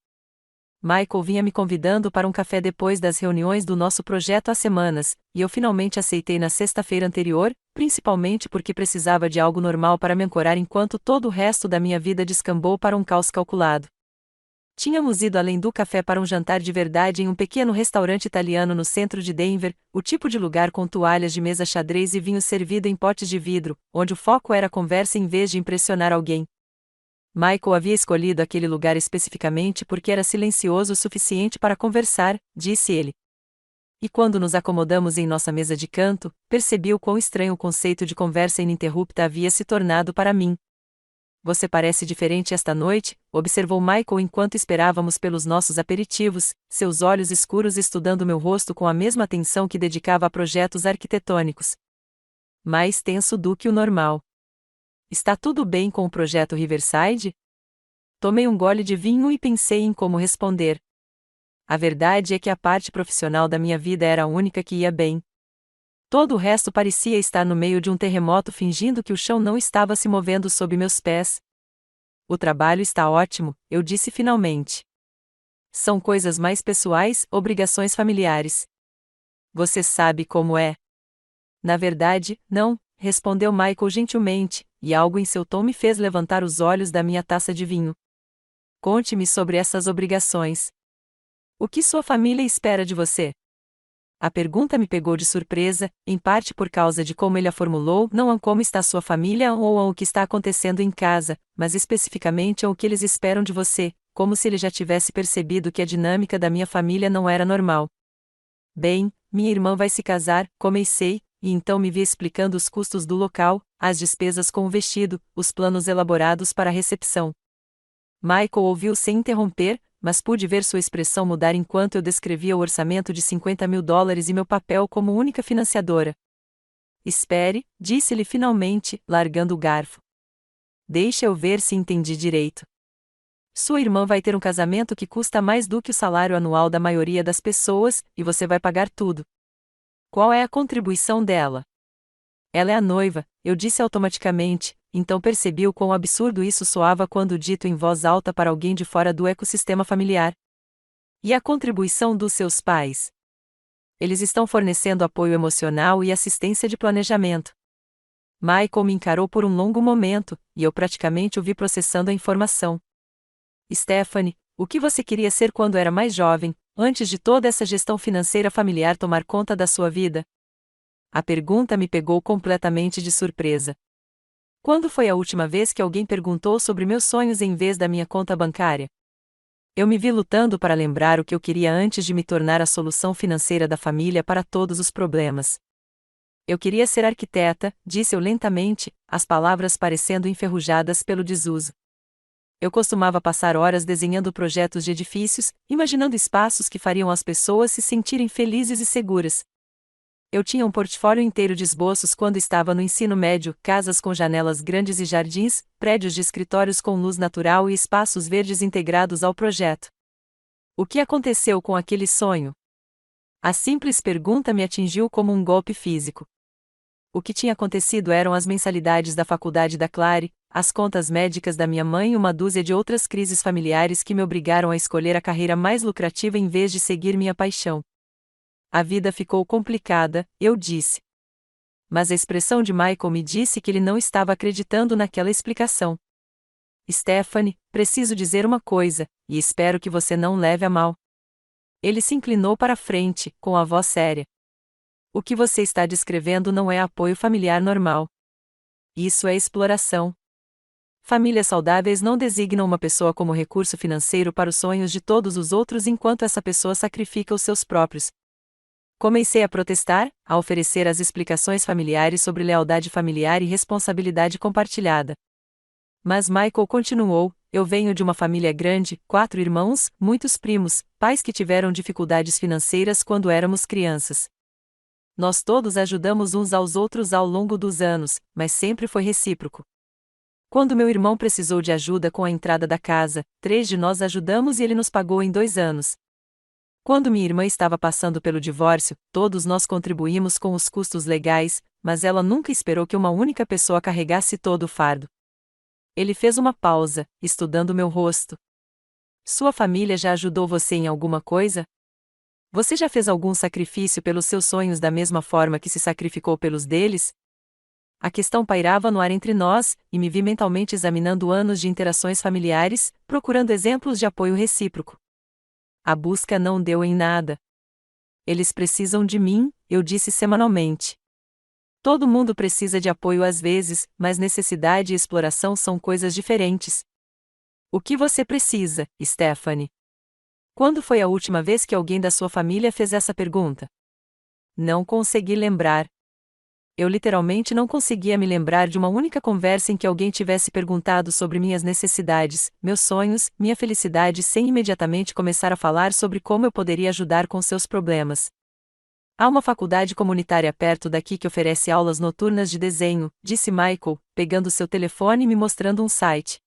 Michael vinha me convidando para um café depois das reuniões do nosso projeto há semanas, e eu finalmente aceitei na sexta-feira anterior, principalmente porque precisava de algo normal para me ancorar enquanto todo o resto da minha vida descambou para um caos calculado. Tínhamos ido além do café para um jantar de verdade em um pequeno restaurante italiano no centro de Denver, o tipo de lugar com toalhas de mesa xadrez e vinho servido em potes de vidro, onde o foco era a conversa em vez de impressionar alguém. Michael havia escolhido aquele lugar especificamente porque era silencioso o suficiente para conversar, disse ele. E quando nos acomodamos em nossa mesa de canto, percebi o quão estranho o conceito de conversa ininterrupta havia se tornado para mim. Você parece diferente esta noite, observou Michael enquanto esperávamos pelos nossos aperitivos, seus olhos escuros estudando meu rosto com a mesma atenção que dedicava a projetos arquitetônicos. Mais tenso do que o normal. Está tudo bem com o projeto Riverside? Tomei um gole de vinho e pensei em como responder. A verdade é que a parte profissional da minha vida era a única que ia bem. Todo o resto parecia estar no meio de um terremoto fingindo que o chão não estava se movendo sob meus pés. O trabalho está ótimo, eu disse finalmente. São coisas mais pessoais, obrigações familiares. Você sabe como é. Na verdade, não, respondeu Michael gentilmente, e algo em seu tom me fez levantar os olhos da minha taça de vinho. Conte-me sobre essas obrigações. O que sua família espera de você? A pergunta me pegou de surpresa, em parte por causa de como ele a formulou, não a como está sua família ou a o que está acontecendo em casa, mas especificamente a o que eles esperam de você, como se ele já tivesse percebido que a dinâmica da minha família não era normal. Bem, minha irmã vai se casar, comecei, e então me vi explicando os custos do local, as despesas com o vestido, os planos elaborados para a recepção. Michael ouviu sem interromper, mas pude ver sua expressão mudar enquanto eu descrevia o orçamento de $50.000 e meu papel como única financiadora. Espere, disse-lhe finalmente, largando o garfo. Deixa eu ver se entendi direito. Sua irmã vai ter um casamento que custa mais do que o salário anual da maioria das pessoas, e você vai pagar tudo. Qual é a contribuição dela? Ela é a noiva, eu disse automaticamente, então percebi o quão absurdo isso soava quando dito em voz alta para alguém de fora do ecossistema familiar. E a contribuição dos seus pais? Eles estão fornecendo apoio emocional e assistência de planejamento. Michael me encarou por um longo momento, e eu praticamente o vi processando a informação. Stephanie, o que você queria ser quando era mais jovem, antes de toda essa gestão financeira familiar tomar conta da sua vida? A pergunta me pegou completamente de surpresa. Quando foi a última vez que alguém perguntou sobre meus sonhos em vez da minha conta bancária? Eu me vi lutando para lembrar o que eu queria antes de me tornar a solução financeira da família para todos os problemas. Eu queria ser arquiteta, disse eu lentamente, as palavras parecendo enferrujadas pelo desuso. Eu costumava passar horas desenhando projetos de edifícios, imaginando espaços que fariam as pessoas se sentirem felizes e seguras. Eu tinha um portfólio inteiro de esboços quando estava no ensino médio, casas com janelas grandes e jardins, prédios de escritórios com luz natural e espaços verdes integrados ao projeto. O que aconteceu com aquele sonho? A simples pergunta me atingiu como um golpe físico. O que tinha acontecido eram as mensalidades da faculdade da Clary, as contas médicas da minha mãe e uma dúzia de outras crises familiares que me obrigaram a escolher a carreira mais lucrativa em vez de seguir minha paixão. A vida ficou complicada, eu disse. Mas a expressão de Michael me disse que ele não estava acreditando naquela explicação. Stephanie, preciso dizer uma coisa, e espero que você não leve a mal. Ele se inclinou para a frente, com a voz séria. O que você está descrevendo não é apoio familiar normal. Isso é exploração. Famílias saudáveis não designam uma pessoa como recurso financeiro para os sonhos de todos os outros enquanto essa pessoa sacrifica os seus próprios. Comecei a protestar, a oferecer as explicações familiares sobre lealdade familiar e responsabilidade compartilhada. Mas Michael continuou: eu venho de uma família grande, 4 irmãos, muitos primos, pais que tiveram dificuldades financeiras quando éramos crianças. Nós todos ajudamos uns aos outros ao longo dos anos, mas sempre foi recíproco. Quando meu irmão precisou de ajuda com a entrada da casa, 3 de nós ajudamos e ele nos pagou em 2 anos. Quando minha irmã estava passando pelo divórcio, todos nós contribuímos com os custos legais, mas ela nunca esperou que uma única pessoa carregasse todo o fardo. Ele fez uma pausa, estudando meu rosto. Sua família já ajudou você em alguma coisa? Você já fez algum sacrifício pelos seus sonhos da mesma forma que se sacrificou pelos deles? A questão pairava no ar entre nós, e me vi mentalmente examinando anos de interações familiares, procurando exemplos de apoio recíproco. A busca não deu em nada. Eles precisam de mim, eu disse semanalmente. Todo mundo precisa de apoio às vezes, mas necessidade e exploração são coisas diferentes. O que você precisa, Stephanie? Quando foi a última vez que alguém da sua família fez essa pergunta? Não consegui lembrar. Eu literalmente não conseguia me lembrar de uma única conversa em que alguém tivesse perguntado sobre minhas necessidades, meus sonhos, minha felicidade sem imediatamente começar a falar sobre como eu poderia ajudar com seus problemas. Há uma faculdade comunitária perto daqui que oferece aulas noturnas de desenho, disse Michael, pegando seu telefone e me mostrando um site.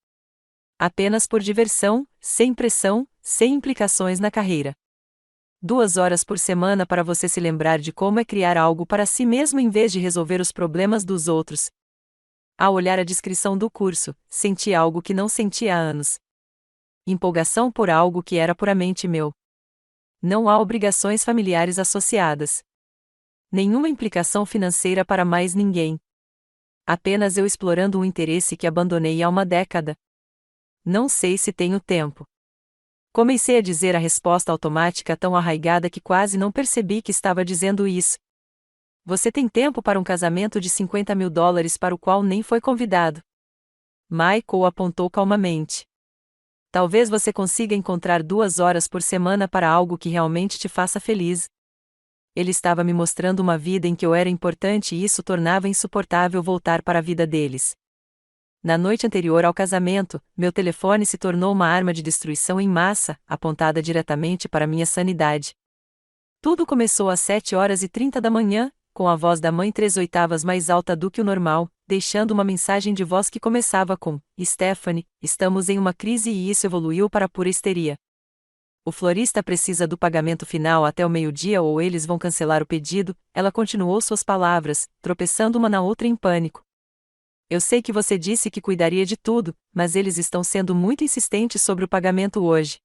Apenas por diversão, sem pressão, sem implicações na carreira. 2 horas por semana para você se lembrar de como é criar algo para si mesmo em vez de resolver os problemas dos outros. Ao olhar a descrição do curso, senti algo que não sentia há anos. Empolgação por algo que era puramente meu. Não há obrigações familiares associadas. Nenhuma implicação financeira para mais ninguém. Apenas eu explorando um interesse que abandonei há uma década. Não sei se tenho tempo. Comecei a dizer a resposta automática tão arraigada que quase não percebi que estava dizendo isso. Você tem tempo para um casamento de $50.000 para o qual nem foi convidado. Michael apontou calmamente. Talvez você consiga encontrar 2 horas por semana para algo que realmente te faça feliz. Ele estava me mostrando uma vida em que eu era importante e isso tornava insuportável voltar para a vida deles. Na noite anterior ao casamento, meu telefone se tornou uma arma de destruição em massa, apontada diretamente para minha sanidade. Tudo começou às 7h30 da manhã, com a voz da mãe 3/8 mais alta do que o normal, deixando uma mensagem de voz que começava com: Stephanie, estamos em uma crise e isso evoluiu para pura histeria. O florista precisa do pagamento final até o meio-dia ou eles vão cancelar o pedido. Ela continuou suas palavras, tropeçando uma na outra em pânico. Eu sei que você disse que cuidaria de tudo, mas eles estão sendo muito insistentes sobre o pagamento hoje.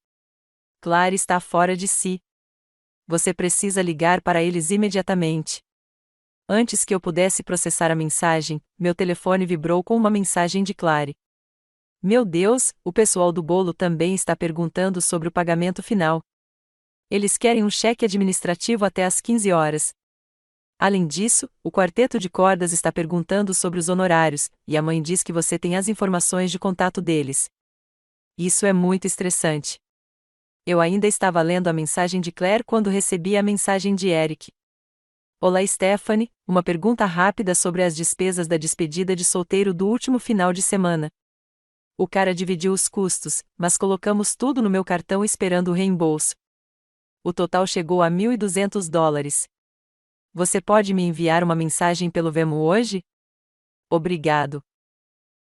Clary está fora de si. Você precisa ligar para eles imediatamente. Antes que eu pudesse processar a mensagem, meu telefone vibrou com uma mensagem de Clary. Meu Deus, o pessoal do bolo também está perguntando sobre o pagamento final. Eles querem um cheque administrativo até às 15 horas. Além disso, o quarteto de cordas está perguntando sobre os honorários, e a mãe diz que você tem as informações de contato deles. Isso é muito estressante. Eu ainda estava lendo a mensagem de Claire quando recebi a mensagem de Eric. Olá Stephanie, uma pergunta rápida sobre as despesas da despedida de solteiro do último final de semana. O cara dividiu os custos, mas colocamos tudo no meu cartão esperando o reembolso. O total chegou a $1.200. Você pode me enviar uma mensagem pelo Venmo hoje? Obrigado.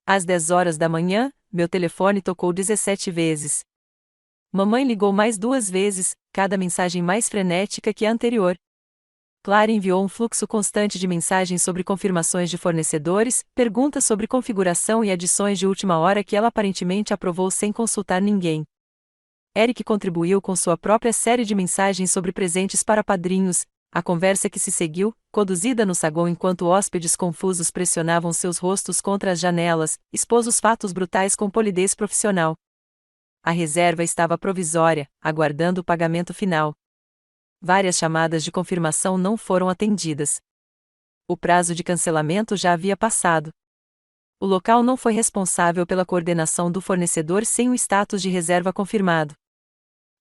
Às 10 horas da manhã, meu telefone tocou 17 vezes. Mamãe ligou mais 2 vezes, cada mensagem mais frenética que a anterior. Clary enviou um fluxo constante de mensagens sobre confirmações de fornecedores, perguntas sobre configuração e adições de última hora que ela aparentemente aprovou sem consultar ninguém. Eric contribuiu com sua própria série de mensagens sobre presentes para padrinhos, a conversa que se seguiu, conduzida no saguão enquanto hóspedes confusos pressionavam seus rostos contra as janelas, expôs os fatos brutais com polidez profissional. A reserva estava provisória, aguardando o pagamento final. Várias chamadas de confirmação não foram atendidas. O prazo de cancelamento já havia passado. O local não foi responsável pela coordenação do fornecedor sem o status de reserva confirmado.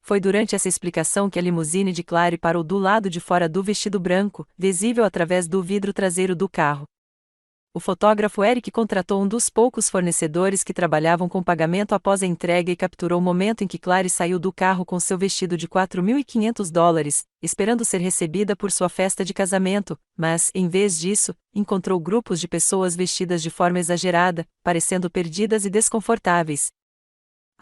Foi durante essa explicação que a limusine de Clary parou do lado de fora do vestido branco, visível através do vidro traseiro do carro. O fotógrafo Eric contratou um dos poucos fornecedores que trabalhavam com pagamento após a entrega e capturou o momento em que Clary saiu do carro com seu vestido de $4.500, esperando ser recebida por sua festa de casamento, mas, em vez disso, encontrou grupos de pessoas vestidas de forma exagerada, parecendo perdidas e desconfortáveis.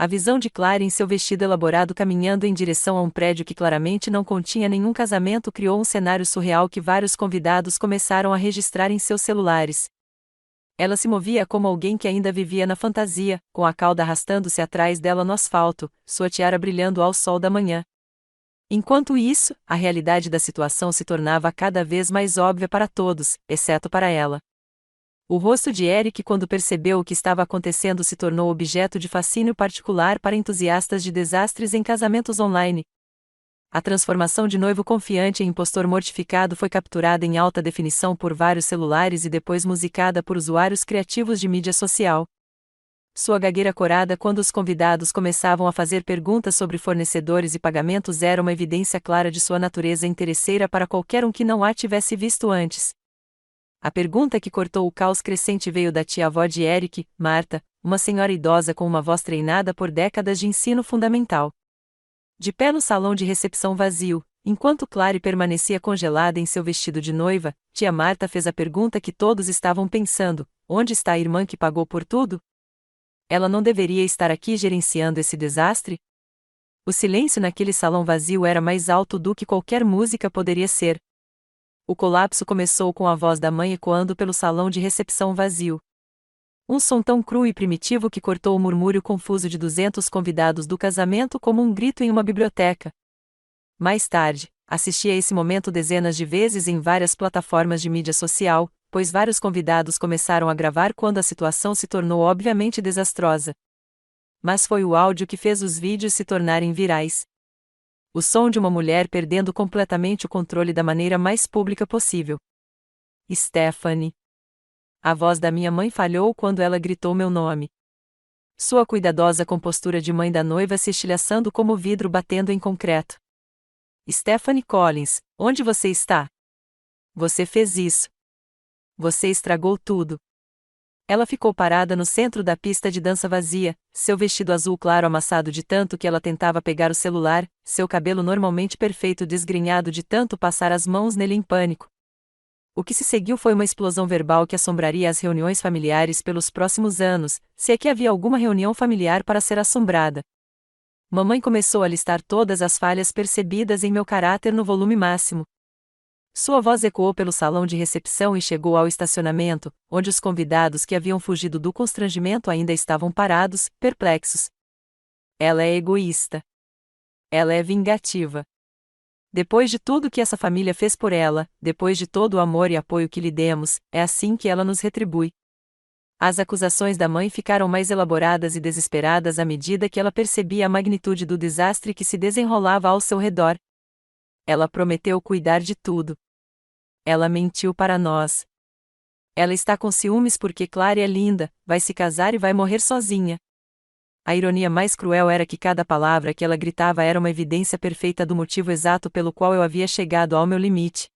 A visão de Clary em seu vestido elaborado caminhando em direção a um prédio que claramente não continha nenhum casamento criou um cenário surreal que vários convidados começaram a registrar em seus celulares. Ela se movia como alguém que ainda vivia na fantasia, com a cauda arrastando-se atrás dela no asfalto, sua tiara brilhando ao sol da manhã. Enquanto isso, a realidade da situação se tornava cada vez mais óbvia para todos, exceto para ela. O rosto de Eric quando percebeu o que estava acontecendo se tornou objeto de fascínio particular para entusiastas de desastres em casamentos online. A transformação de noivo confiante em impostor mortificado foi capturada em alta definição por vários celulares e depois musicada por usuários criativos de mídia social. Sua gagueira corada quando os convidados começavam a fazer perguntas sobre fornecedores e pagamentos era uma evidência clara de sua natureza interesseira para qualquer um que não a tivesse visto antes. A pergunta que cortou o caos crescente veio da tia-avó de Eric, Marta, uma senhora idosa com uma voz treinada por décadas de ensino fundamental. De pé no salão de recepção vazio, enquanto Clary permanecia congelada em seu vestido de noiva, tia Marta fez a pergunta que todos estavam pensando: onde está a irmã que pagou por tudo? Ela não deveria estar aqui gerenciando esse desastre? O silêncio naquele salão vazio era mais alto do que qualquer música poderia ser. O colapso começou com a voz da mãe ecoando pelo salão de recepção vazio. Um som tão cru e primitivo que cortou o murmúrio confuso de 200 convidados do casamento como um grito em uma biblioteca. Mais tarde, assisti a esse momento dezenas de vezes em várias plataformas de mídia social, pois vários convidados começaram a gravar quando a situação se tornou obviamente desastrosa. Mas foi o áudio que fez os vídeos se tornarem virais. O som de uma mulher perdendo completamente o controle da maneira mais pública possível. Stephanie. A voz da minha mãe falhou quando ela gritou meu nome. Sua cuidadosa compostura de mãe da noiva se estilhaçando como vidro batendo em concreto. Stephanie Collins, onde você está? Você fez isso. Você estragou tudo. Ela ficou parada no centro da pista de dança vazia, seu vestido azul claro amassado de tanto que ela tentava pegar o celular, seu cabelo normalmente perfeito desgrenhado de tanto passar as mãos nele em pânico. O que se seguiu foi uma explosão verbal que assombraria as reuniões familiares pelos próximos anos, se é que havia alguma reunião familiar para ser assombrada. Mamãe começou a listar todas as falhas percebidas em meu caráter no volume máximo. Sua voz ecoou pelo salão de recepção e chegou ao estacionamento, onde os convidados que haviam fugido do constrangimento ainda estavam parados, perplexos. Ela é egoísta. Ela é vingativa. Depois de tudo que essa família fez por ela, depois de todo o amor e apoio que lhe demos, é assim que ela nos retribui. As acusações da mãe ficaram mais elaboradas e desesperadas à medida que ela percebia a magnitude do desastre que se desenrolava ao seu redor. Ela prometeu cuidar de tudo. Ela mentiu para nós. Ela está com ciúmes porque Clary é linda, vai se casar e vai morrer sozinha. A ironia mais cruel era que cada palavra que ela gritava era uma evidência perfeita do motivo exato pelo qual eu havia chegado ao meu limite.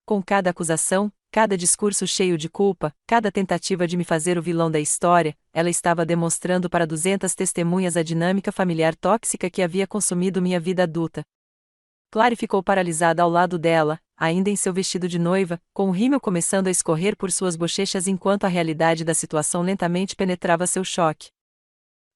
Com cada acusação, cada discurso cheio de culpa, cada tentativa de me fazer o vilão da história, ela estava demonstrando para 200 testemunhas a dinâmica familiar tóxica que havia consumido minha vida adulta. Clary ficou paralisada ao lado dela, ainda em seu vestido de noiva, com o rímel começando a escorrer por suas bochechas enquanto a realidade da situação lentamente penetrava seu choque.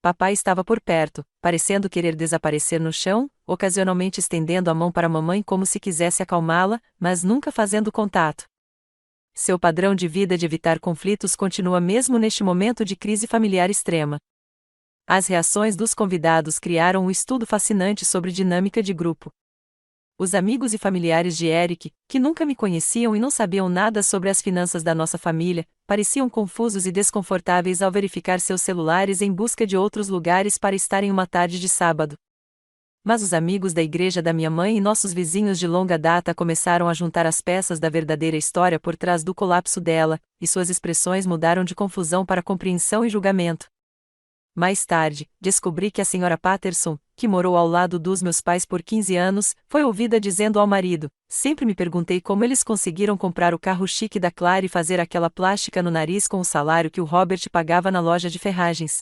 Papai estava por perto, parecendo querer desaparecer no chão, ocasionalmente estendendo a mão para a mamãe como se quisesse acalmá-la, mas nunca fazendo contato. Seu padrão de vida de evitar conflitos continua mesmo neste momento de crise familiar extrema. As reações dos convidados criaram um estudo fascinante sobre dinâmica de grupo. Os amigos e familiares de Eric, que nunca me conheciam e não sabiam nada sobre as finanças da nossa família, pareciam confusos e desconfortáveis ao verificar seus celulares em busca de outros lugares para estar em uma tarde de sábado. Mas os amigos da igreja da minha mãe e nossos vizinhos de longa data começaram a juntar as peças da verdadeira história por trás do colapso dela, e suas expressões mudaram de confusão para compreensão e julgamento. Mais tarde, descobri que a senhora Patterson, que morou ao lado dos meus pais por 15 anos, foi ouvida dizendo ao marido: "Sempre me perguntei como eles conseguiram comprar o carro chique da Claire e fazer aquela plástica no nariz com o salário que o Robert pagava na loja de ferragens.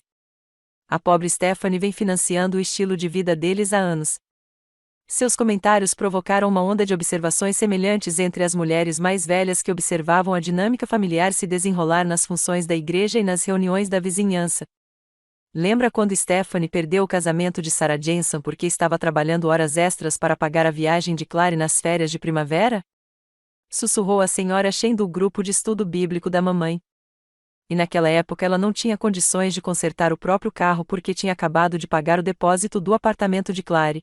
A pobre Stephanie vem financiando o estilo de vida deles há anos." Seus comentários provocaram uma onda de observações semelhantes entre as mulheres mais velhas que observavam a dinâmica familiar se desenrolar nas funções da igreja e nas reuniões da vizinhança. "Lembra quando Stephanie perdeu o casamento de Sarah Jensen porque estava trabalhando horas extras para pagar a viagem de Claire nas férias de primavera?" Sussurrou a senhora Shen do grupo de estudo bíblico da mamãe. E naquela época ela não tinha condições de consertar o próprio carro porque tinha acabado de pagar o depósito do apartamento de Claire.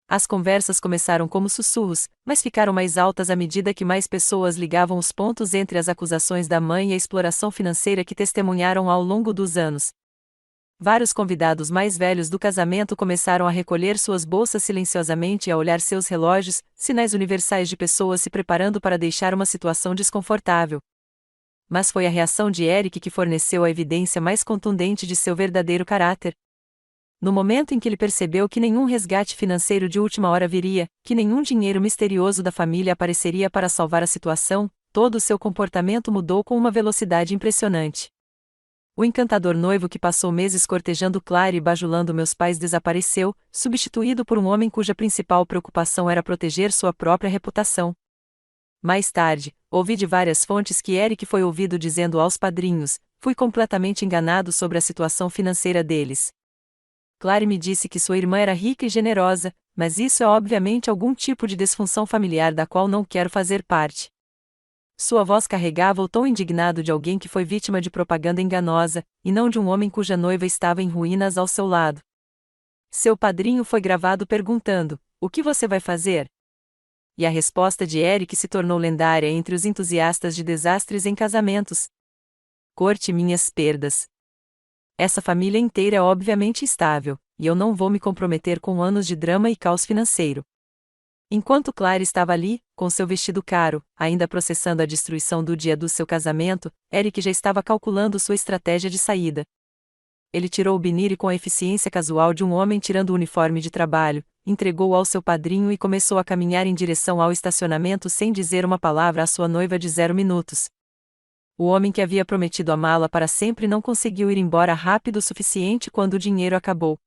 As conversas começaram como sussurros, mas ficaram mais altas à medida que mais pessoas ligavam os pontos entre as acusações da mãe e a exploração financeira que testemunharam ao longo dos anos. Vários convidados mais velhos do casamento começaram a recolher suas bolsas silenciosamente e a olhar seus relógios, sinais universais de pessoas se preparando para deixar uma situação desconfortável. Mas foi a reação de Eric que forneceu a evidência mais contundente de seu verdadeiro caráter. No momento em que ele percebeu que nenhum resgate financeiro de última hora viria, que nenhum dinheiro misterioso da família apareceria para salvar a situação, todo o seu comportamento mudou com uma velocidade impressionante. O encantador noivo que passou meses cortejando Claire e bajulando meus pais desapareceu, substituído por um homem cuja principal preocupação era proteger sua própria reputação. Mais tarde, ouvi de várias fontes que Eric foi ouvido dizendo aos padrinhos: "Fui completamente enganado sobre a situação financeira deles. Claire me disse que sua irmã era rica e generosa, mas isso é obviamente algum tipo de disfunção familiar da qual não quero fazer parte." Sua voz carregava o tom indignado de alguém que foi vítima de propaganda enganosa, e não de um homem cuja noiva estava em ruínas ao seu lado. Seu padrinho foi gravado perguntando: "O que você vai fazer?" E a resposta de Eric se tornou lendária entre os entusiastas de desastres em casamentos: "Corte minhas perdas. Essa família inteira é obviamente estável, e eu não vou me comprometer com anos de drama e caos financeiro." Enquanto Claire estava ali, com seu vestido caro, ainda processando a destruição do dia do seu casamento, Eric já estava calculando sua estratégia de saída. Ele tirou o binire com a eficiência casual de um homem tirando o uniforme de trabalho, entregou-o ao seu padrinho e começou a caminhar em direção ao estacionamento sem dizer uma palavra à sua noiva de 0 minutos. O homem que havia prometido amá-la para sempre não conseguiu ir embora rápido o suficiente quando o dinheiro acabou.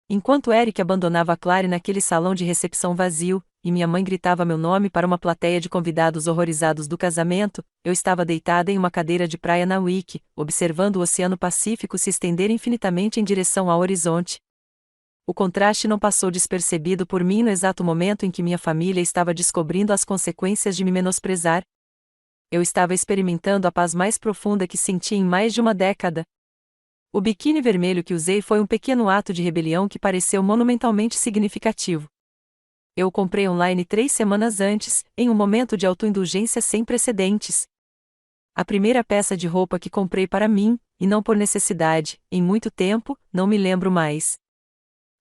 Enquanto Eric abandonava Claire naquele salão de recepção vazio, e minha mãe gritava meu nome para uma plateia de convidados horrorizados do casamento, eu estava deitada em uma cadeira de praia na Wiki, observando o Oceano Pacífico se estender infinitamente em direção ao horizonte. O contraste não passou despercebido por mim no exato momento em que minha família estava descobrindo as consequências de me menosprezar. Eu estava experimentando a paz mais profunda que senti em mais de uma década. O biquíni vermelho que usei foi um pequeno ato de rebelião que pareceu monumentalmente significativo. Eu o comprei online 3 semanas antes, em um momento de autoindulgência sem precedentes. A primeira peça de roupa que comprei para mim, e não por necessidade, em muito tempo, não me lembro mais.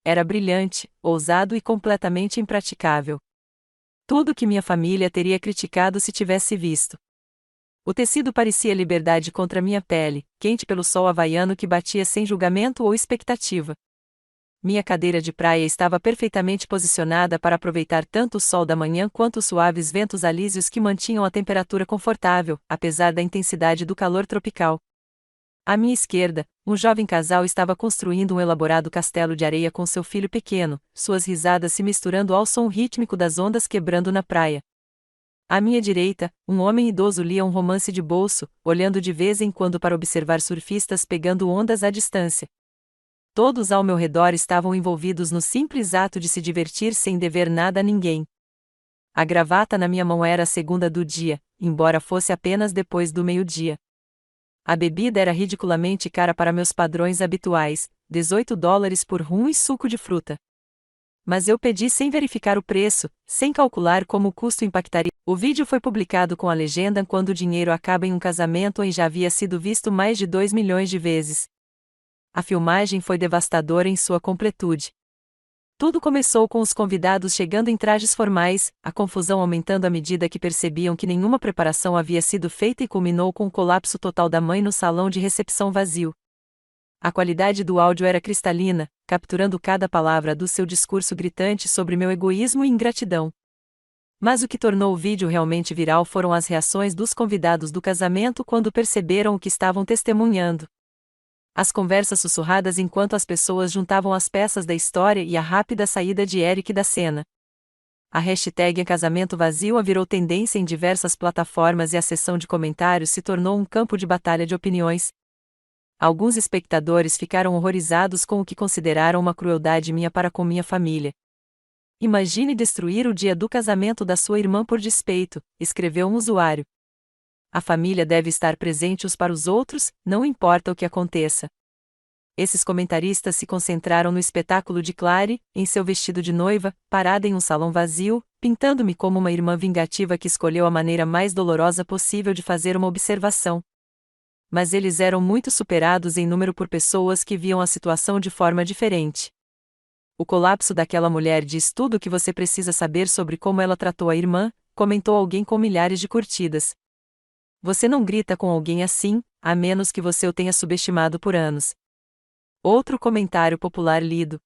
Era brilhante, ousado e completamente impraticável. Tudo que minha família teria criticado se tivesse visto. O tecido parecia liberdade contra minha pele, quente pelo sol havaiano que batia sem julgamento ou expectativa. Minha cadeira de praia estava perfeitamente posicionada para aproveitar tanto o sol da manhã quanto os suaves ventos alísios que mantinham a temperatura confortável, apesar da intensidade do calor tropical. À minha esquerda, um jovem casal estava construindo um elaborado castelo de areia com seu filho pequeno, suas risadas se misturando ao som rítmico das ondas quebrando na praia. À minha direita, um homem idoso lia um romance de bolso, olhando de vez em quando para observar surfistas pegando ondas à distância. Todos ao meu redor estavam envolvidos no simples ato de se divertir sem dever nada a ninguém. A gravata na minha mão era a segunda do dia, embora fosse apenas depois do meio-dia. A bebida era ridiculamente cara para meus padrões habituais, $18 por rum e suco de fruta. Mas eu pedi sem verificar o preço, sem calcular como o custo impactaria. O vídeo foi publicado com a legenda "Quando o dinheiro acaba em um casamento" e já havia sido visto mais de 2 milhões de vezes. A filmagem foi devastadora em sua completude. Tudo começou com os convidados chegando em trajes formais, a confusão aumentando à medida que percebiam que nenhuma preparação havia sido feita e culminou com o colapso total da mãe no salão de recepção vazio. A qualidade do áudio era cristalina, capturando cada palavra do seu discurso gritante sobre meu egoísmo e ingratidão. Mas o que tornou o vídeo realmente viral foram as reações dos convidados do casamento quando perceberam o que estavam testemunhando. As conversas sussurradas enquanto as pessoas juntavam as peças da história e a rápida saída de Eric da cena. A hashtag casamento vazio virou tendência em diversas plataformas e a seção de comentários se tornou um campo de batalha de opiniões. Alguns espectadores ficaram horrorizados com o que consideraram uma crueldade minha para com minha família. "Imagine destruir o dia do casamento da sua irmã por despeito", escreveu um usuário. A família deve estar presente uns para os outros, não importa o que aconteça. Esses comentaristas se concentraram no espetáculo de Clary, em seu vestido de noiva, parada em um salão vazio, pintando-me como uma irmã vingativa que escolheu a maneira mais dolorosa possível de fazer uma observação. Mas eles eram muito superados em número por pessoas que viam a situação de forma diferente. "O colapso daquela mulher diz tudo o que você precisa saber sobre como ela tratou a irmã", comentou alguém com milhares de curtidas. "Você não grita com alguém assim, a menos que você o tenha subestimado por anos." Outro comentário popular lido: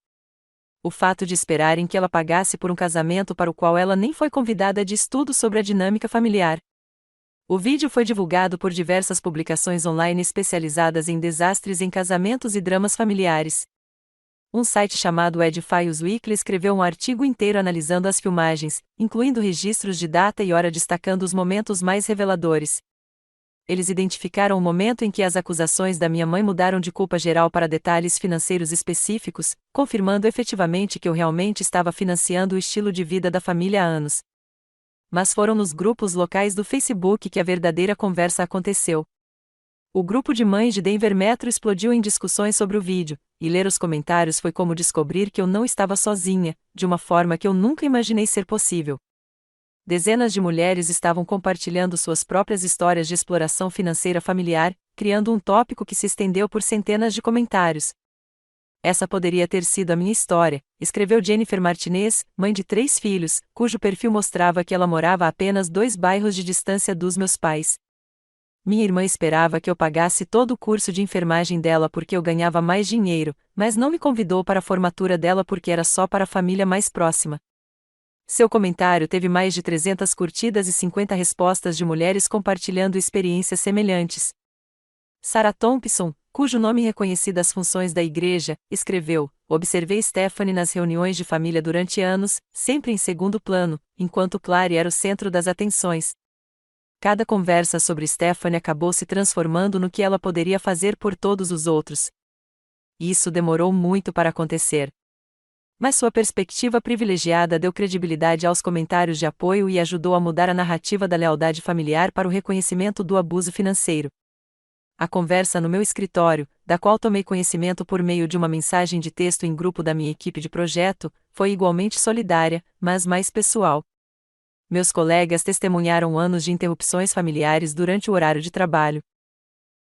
"O fato de esperarem que ela pagasse por um casamento para o qual ela nem foi convidada diz tudo sobre a dinâmica familiar." O vídeo foi divulgado por diversas publicações online especializadas em desastres em casamentos e dramas familiares. Um site chamado Edify Weekly escreveu um artigo inteiro analisando as filmagens, incluindo registros de data e hora destacando os momentos mais reveladores. Eles identificaram o momento em que as acusações da minha mãe mudaram de culpa geral para detalhes financeiros específicos, confirmando efetivamente que eu realmente estava financiando o estilo de vida da família há anos. Mas foram nos grupos locais do Facebook que a verdadeira conversa aconteceu. O grupo de mães de Denver Metro explodiu em discussões sobre o vídeo, e ler os comentários foi como descobrir que eu não estava sozinha, de uma forma que eu nunca imaginei ser possível. Dezenas de mulheres estavam compartilhando suas próprias histórias de exploração financeira familiar, criando um tópico que se estendeu por centenas de comentários. "Essa poderia ter sido a minha história", escreveu Jennifer Martinez, mãe de 3 filhos, cujo perfil mostrava que ela morava a apenas 2 bairros de distância dos meus pais. "Minha irmã esperava que eu pagasse todo o curso de enfermagem dela porque eu ganhava mais dinheiro, mas não me convidou para a formatura dela porque era só para a família mais próxima." Seu comentário teve mais de 300 curtidas e 50 respostas de mulheres compartilhando experiências semelhantes. Sarah Thompson, cujo nome reconhecia das funções da igreja, escreveu: "Observei Stephanie nas reuniões de família durante anos, sempre em segundo plano, enquanto Clary era o centro das atenções. Cada conversa sobre Stephanie acabou se transformando no que ela poderia fazer por todos os outros. Isso demorou muito para acontecer. Mas sua perspectiva privilegiada deu credibilidade aos comentários de apoio e ajudou a mudar a narrativa da lealdade familiar para o reconhecimento do abuso financeiro. A conversa no meu escritório, da qual tomei conhecimento por meio de uma mensagem de texto em grupo da minha equipe de projeto, foi igualmente solidária, mas mais pessoal. Meus colegas testemunharam anos de interrupções familiares durante o horário de trabalho.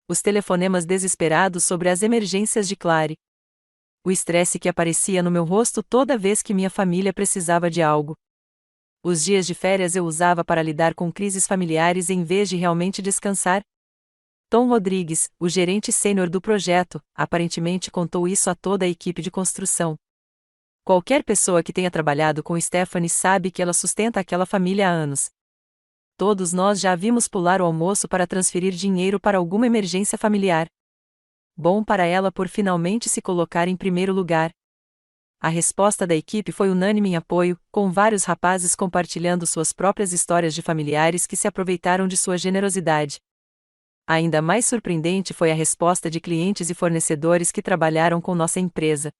Os telefonemas desesperados sobre as emergências de Clary. O estresse que aparecia no meu rosto toda vez que minha família precisava de algo. Os dias de férias eu usava para lidar com crises familiares em vez de realmente descansar. Tom Rodrigues, o gerente sênior do projeto, aparentemente contou isso a toda a equipe de construção. Qualquer pessoa que tenha trabalhado com Stephanie sabe que ela sustenta aquela família há anos. Todos nós já a vimos pular o almoço para transferir dinheiro para alguma emergência familiar. Bom para ela por finalmente se colocar em primeiro lugar. A resposta da equipe foi unânime em apoio, com vários rapazes compartilhando suas próprias histórias de familiares que se aproveitaram de sua generosidade. Ainda mais surpreendente foi a resposta de clientes e fornecedores que trabalharam com nossa empresa.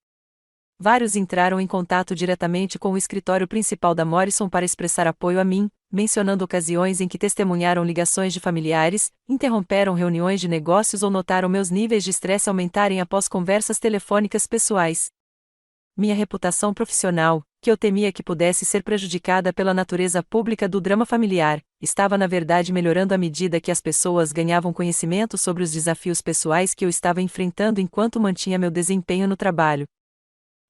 Vários entraram em contato diretamente com o escritório principal da Morrison para expressar apoio a mim, mencionando ocasiões em que testemunharam ligações de familiares, interromperam reuniões de negócios ou notaram meus níveis de estresse aumentarem após conversas telefônicas pessoais. Minha reputação profissional, que eu temia que pudesse ser prejudicada pela natureza pública do drama familiar, estava na verdade melhorando à medida que as pessoas ganhavam conhecimento sobre os desafios pessoais que eu estava enfrentando enquanto mantinha meu desempenho no trabalho.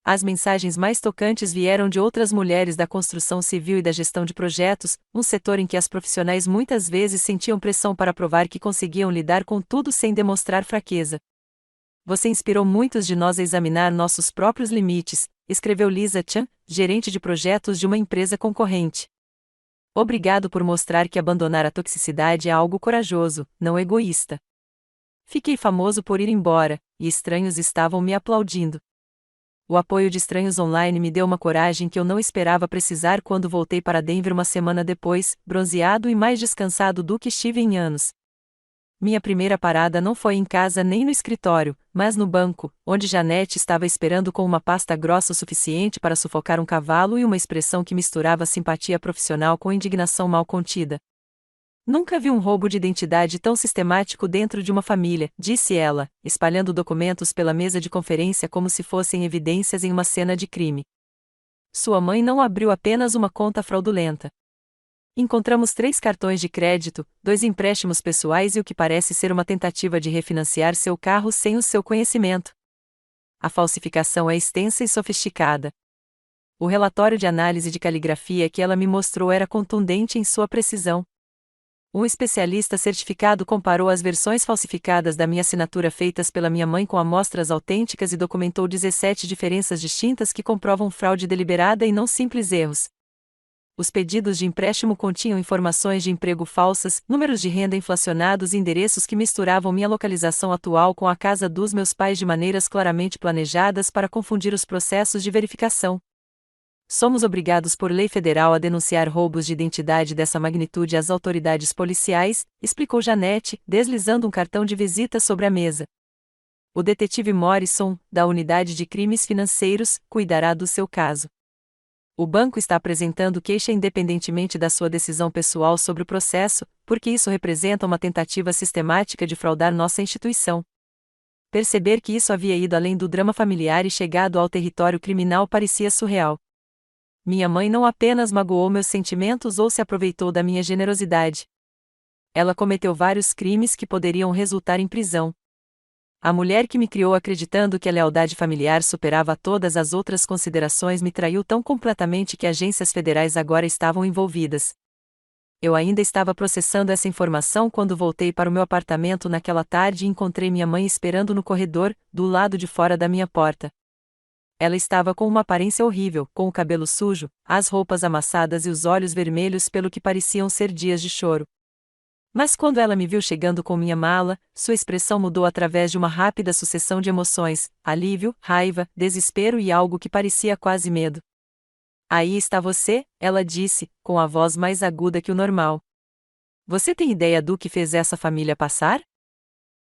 As mensagens mais tocantes vieram de outras mulheres da construção civil e da gestão de projetos, um setor em que as profissionais muitas vezes sentiam pressão para provar que conseguiam lidar com tudo sem demonstrar fraqueza. Você inspirou muitos de nós a examinar nossos próprios limites, escreveu Lisa Chan, gerente de projetos de uma empresa concorrente. Obrigado por mostrar que abandonar a toxicidade é algo corajoso, não egoísta. Fiquei famoso por ir embora, e estranhos estavam me aplaudindo. O apoio de estranhos online me deu uma coragem que eu não esperava precisar quando voltei para Denver uma semana depois, bronzeado e mais descansado do que estive em anos. Minha primeira parada não foi em casa nem no escritório, mas no banco, onde Janete estava esperando com uma pasta grossa o suficiente para sufocar um cavalo e uma expressão que misturava simpatia profissional com indignação mal contida. Nunca vi um roubo de identidade tão sistemático dentro de uma família, disse ela, espalhando documentos pela mesa de conferência como se fossem evidências em uma cena de crime. Sua mãe não abriu apenas uma conta fraudulenta. Encontramos 3 cartões de crédito, 2 empréstimos pessoais e o que parece ser uma tentativa de refinanciar seu carro sem o seu conhecimento. A falsificação é extensa e sofisticada. O relatório de análise de caligrafia que ela me mostrou era contundente em sua precisão. Um especialista certificado comparou as versões falsificadas da minha assinatura feitas pela minha mãe com amostras autênticas e documentou 17 diferenças distintas que comprovam fraude deliberada e não simples erros. Os pedidos de empréstimo continham informações de emprego falsas, números de renda inflacionados e endereços que misturavam minha localização atual com a casa dos meus pais de maneiras claramente planejadas para confundir os processos de verificação. Somos obrigados por lei federal a denunciar roubos de identidade dessa magnitude às autoridades policiais, explicou Janete, deslizando um cartão de visita sobre a mesa. O detetive Morrison, da Unidade de Crimes Financeiros, cuidará do seu caso. O banco está apresentando queixa independentemente da sua decisão pessoal sobre o processo, porque isso representa uma tentativa sistemática de fraudar nossa instituição. Perceber que isso havia ido além do drama familiar e chegado ao território criminal parecia surreal. Minha mãe não apenas magoou meus sentimentos ou se aproveitou da minha generosidade. Ela cometeu vários crimes que poderiam resultar em prisão. A mulher que me criou acreditando que a lealdade familiar superava todas as outras considerações me traiu tão completamente que agências federais agora estavam envolvidas. Eu ainda estava processando essa informação quando voltei para o meu apartamento naquela tarde e encontrei minha mãe esperando no corredor, do lado de fora da minha porta. Ela estava com uma aparência horrível, com o cabelo sujo, as roupas amassadas e os olhos vermelhos pelo que pareciam ser dias de choro. Mas quando ela me viu chegando com minha mala, sua expressão mudou através de uma rápida sucessão de emoções, alívio, raiva, desespero e algo que parecia quase medo. Aí está você, ela disse, com a voz mais aguda que o normal. Você tem ideia do que fez essa família passar?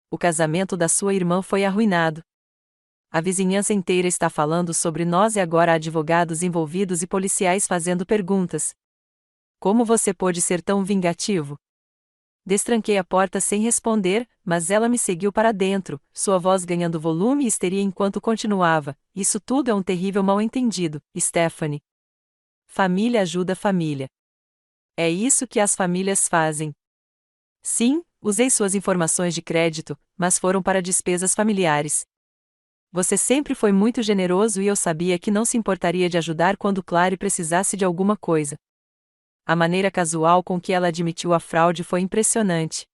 O casamento da sua irmã foi arruinado. A vizinhança inteira está falando sobre nós e agora há advogados envolvidos e policiais fazendo perguntas. Como você pôde ser tão vingativo? Destranquei a porta sem responder, mas ela me seguiu para dentro, sua voz ganhando volume e histeria enquanto continuava. Isso tudo é um terrível mal-entendido, Stephanie. Família ajuda família. É isso que as famílias fazem. Sim, usei suas informações de crédito, mas foram para despesas familiares. Você sempre foi muito generoso e eu sabia que não se importaria de ajudar quando Clary precisasse de alguma coisa. A maneira casual com que ela admitiu a fraude foi impressionante.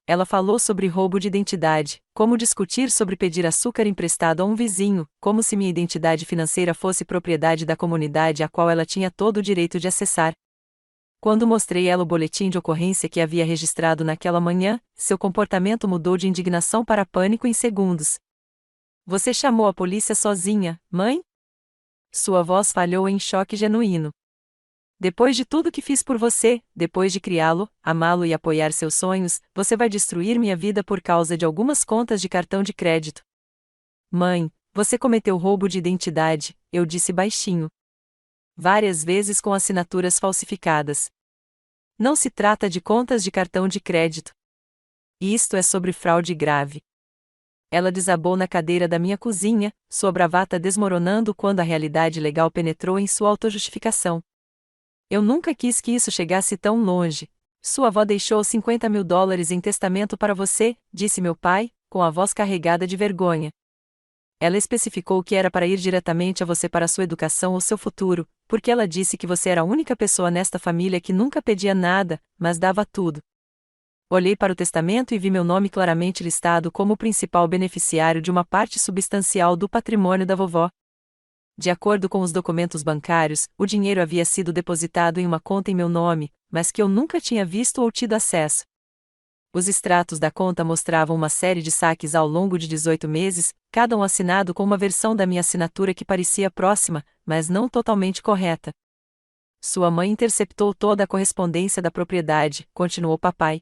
Ela falou sobre roubo de identidade, como discutir sobre pedir açúcar emprestado a um vizinho, como se minha identidade financeira fosse propriedade da comunidade a qual ela tinha todo o direito de acessar. Quando mostrei ela o boletim de ocorrência que havia registrado naquela manhã, seu comportamento mudou de indignação para pânico em segundos. Você chamou a polícia sozinha, mãe? Sua voz falhou em choque genuíno. Depois de tudo que fiz por você, depois de criá-lo, amá-lo e apoiar seus sonhos, você vai destruir minha vida por causa de algumas contas de cartão de crédito. Mãe, você cometeu roubo de identidade, eu disse baixinho. Várias vezes com assinaturas falsificadas. Não se trata de contas de cartão de crédito. Isto é sobre fraude grave. Ela desabou na cadeira da minha cozinha, sua bravata desmoronando quando a realidade legal penetrou em sua autojustificação. Eu nunca quis que isso chegasse tão longe. Sua avó deixou $50.000 em testamento para você, disse meu pai, com a voz carregada de vergonha. Ela especificou que era para ir diretamente a você para sua educação ou seu futuro, porque ela disse que você era a única pessoa nesta família que nunca pedia nada, mas dava tudo. Olhei para o testamento e vi meu nome claramente listado como o principal beneficiário de uma parte substancial do patrimônio da vovó. De acordo com os documentos bancários, o dinheiro havia sido depositado em uma conta em meu nome, mas que eu nunca tinha visto ou tido acesso. Os extratos da conta mostravam uma série de saques ao longo de 18 meses, cada um assinado com uma versão da minha assinatura que parecia próxima, mas não totalmente correta. Sua mãe interceptou toda a correspondência da propriedade, continuou papai.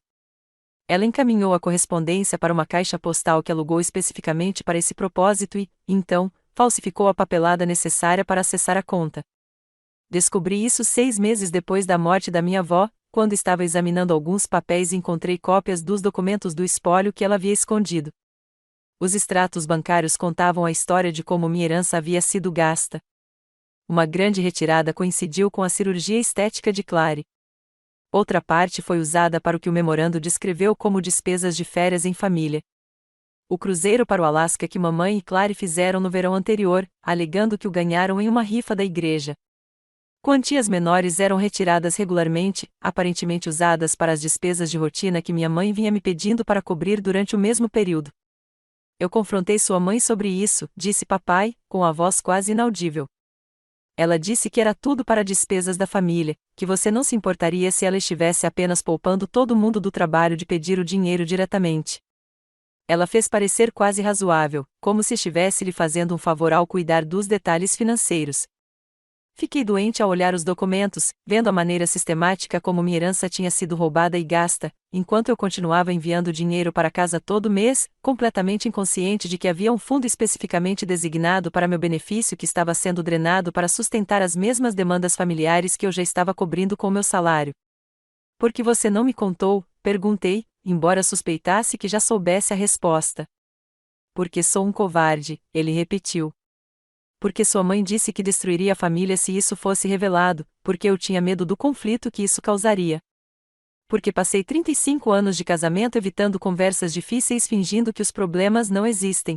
Ela encaminhou a correspondência para uma caixa postal que alugou especificamente para esse propósito e, então, falsificou a papelada necessária para acessar a conta. Descobri isso 6 meses depois da morte da minha avó, quando estava examinando alguns papéis e encontrei cópias dos documentos do espólio que ela havia escondido. Os extratos bancários contavam a história de como minha herança havia sido gasta. Uma grande retirada coincidiu com a cirurgia estética de Clary. Outra parte foi usada para o que o memorando descreveu como despesas de férias em família. O cruzeiro para o Alasca que mamãe e Clary fizeram no verão anterior, alegando que o ganharam em uma rifa da igreja. Quantias menores eram retiradas regularmente, aparentemente usadas para as despesas de rotina que minha mãe vinha me pedindo para cobrir durante o mesmo período. Eu confrontei sua mãe sobre isso, disse papai, com a voz quase inaudível. Ela disse que era tudo para despesas da família, que você não se importaria se ela estivesse apenas poupando todo mundo do trabalho de pedir o dinheiro diretamente. Ela fez parecer quase razoável, como se estivesse lhe fazendo um favor ao cuidar dos detalhes financeiros. Fiquei doente ao olhar os documentos, vendo a maneira sistemática como minha herança tinha sido roubada e gasta, enquanto eu continuava enviando dinheiro para casa todo mês, completamente inconsciente de que havia um fundo especificamente designado para meu benefício que estava sendo drenado para sustentar as mesmas demandas familiares que eu já estava cobrindo com meu salário. Por que você não me contou? Perguntei, embora suspeitasse que já soubesse a resposta. Porque sou um covarde, ele repetiu. Porque sua mãe disse que destruiria a família se isso fosse revelado, porque eu tinha medo do conflito que isso causaria. Porque passei 35 anos de casamento evitando conversas difíceis fingindo que os problemas não existem.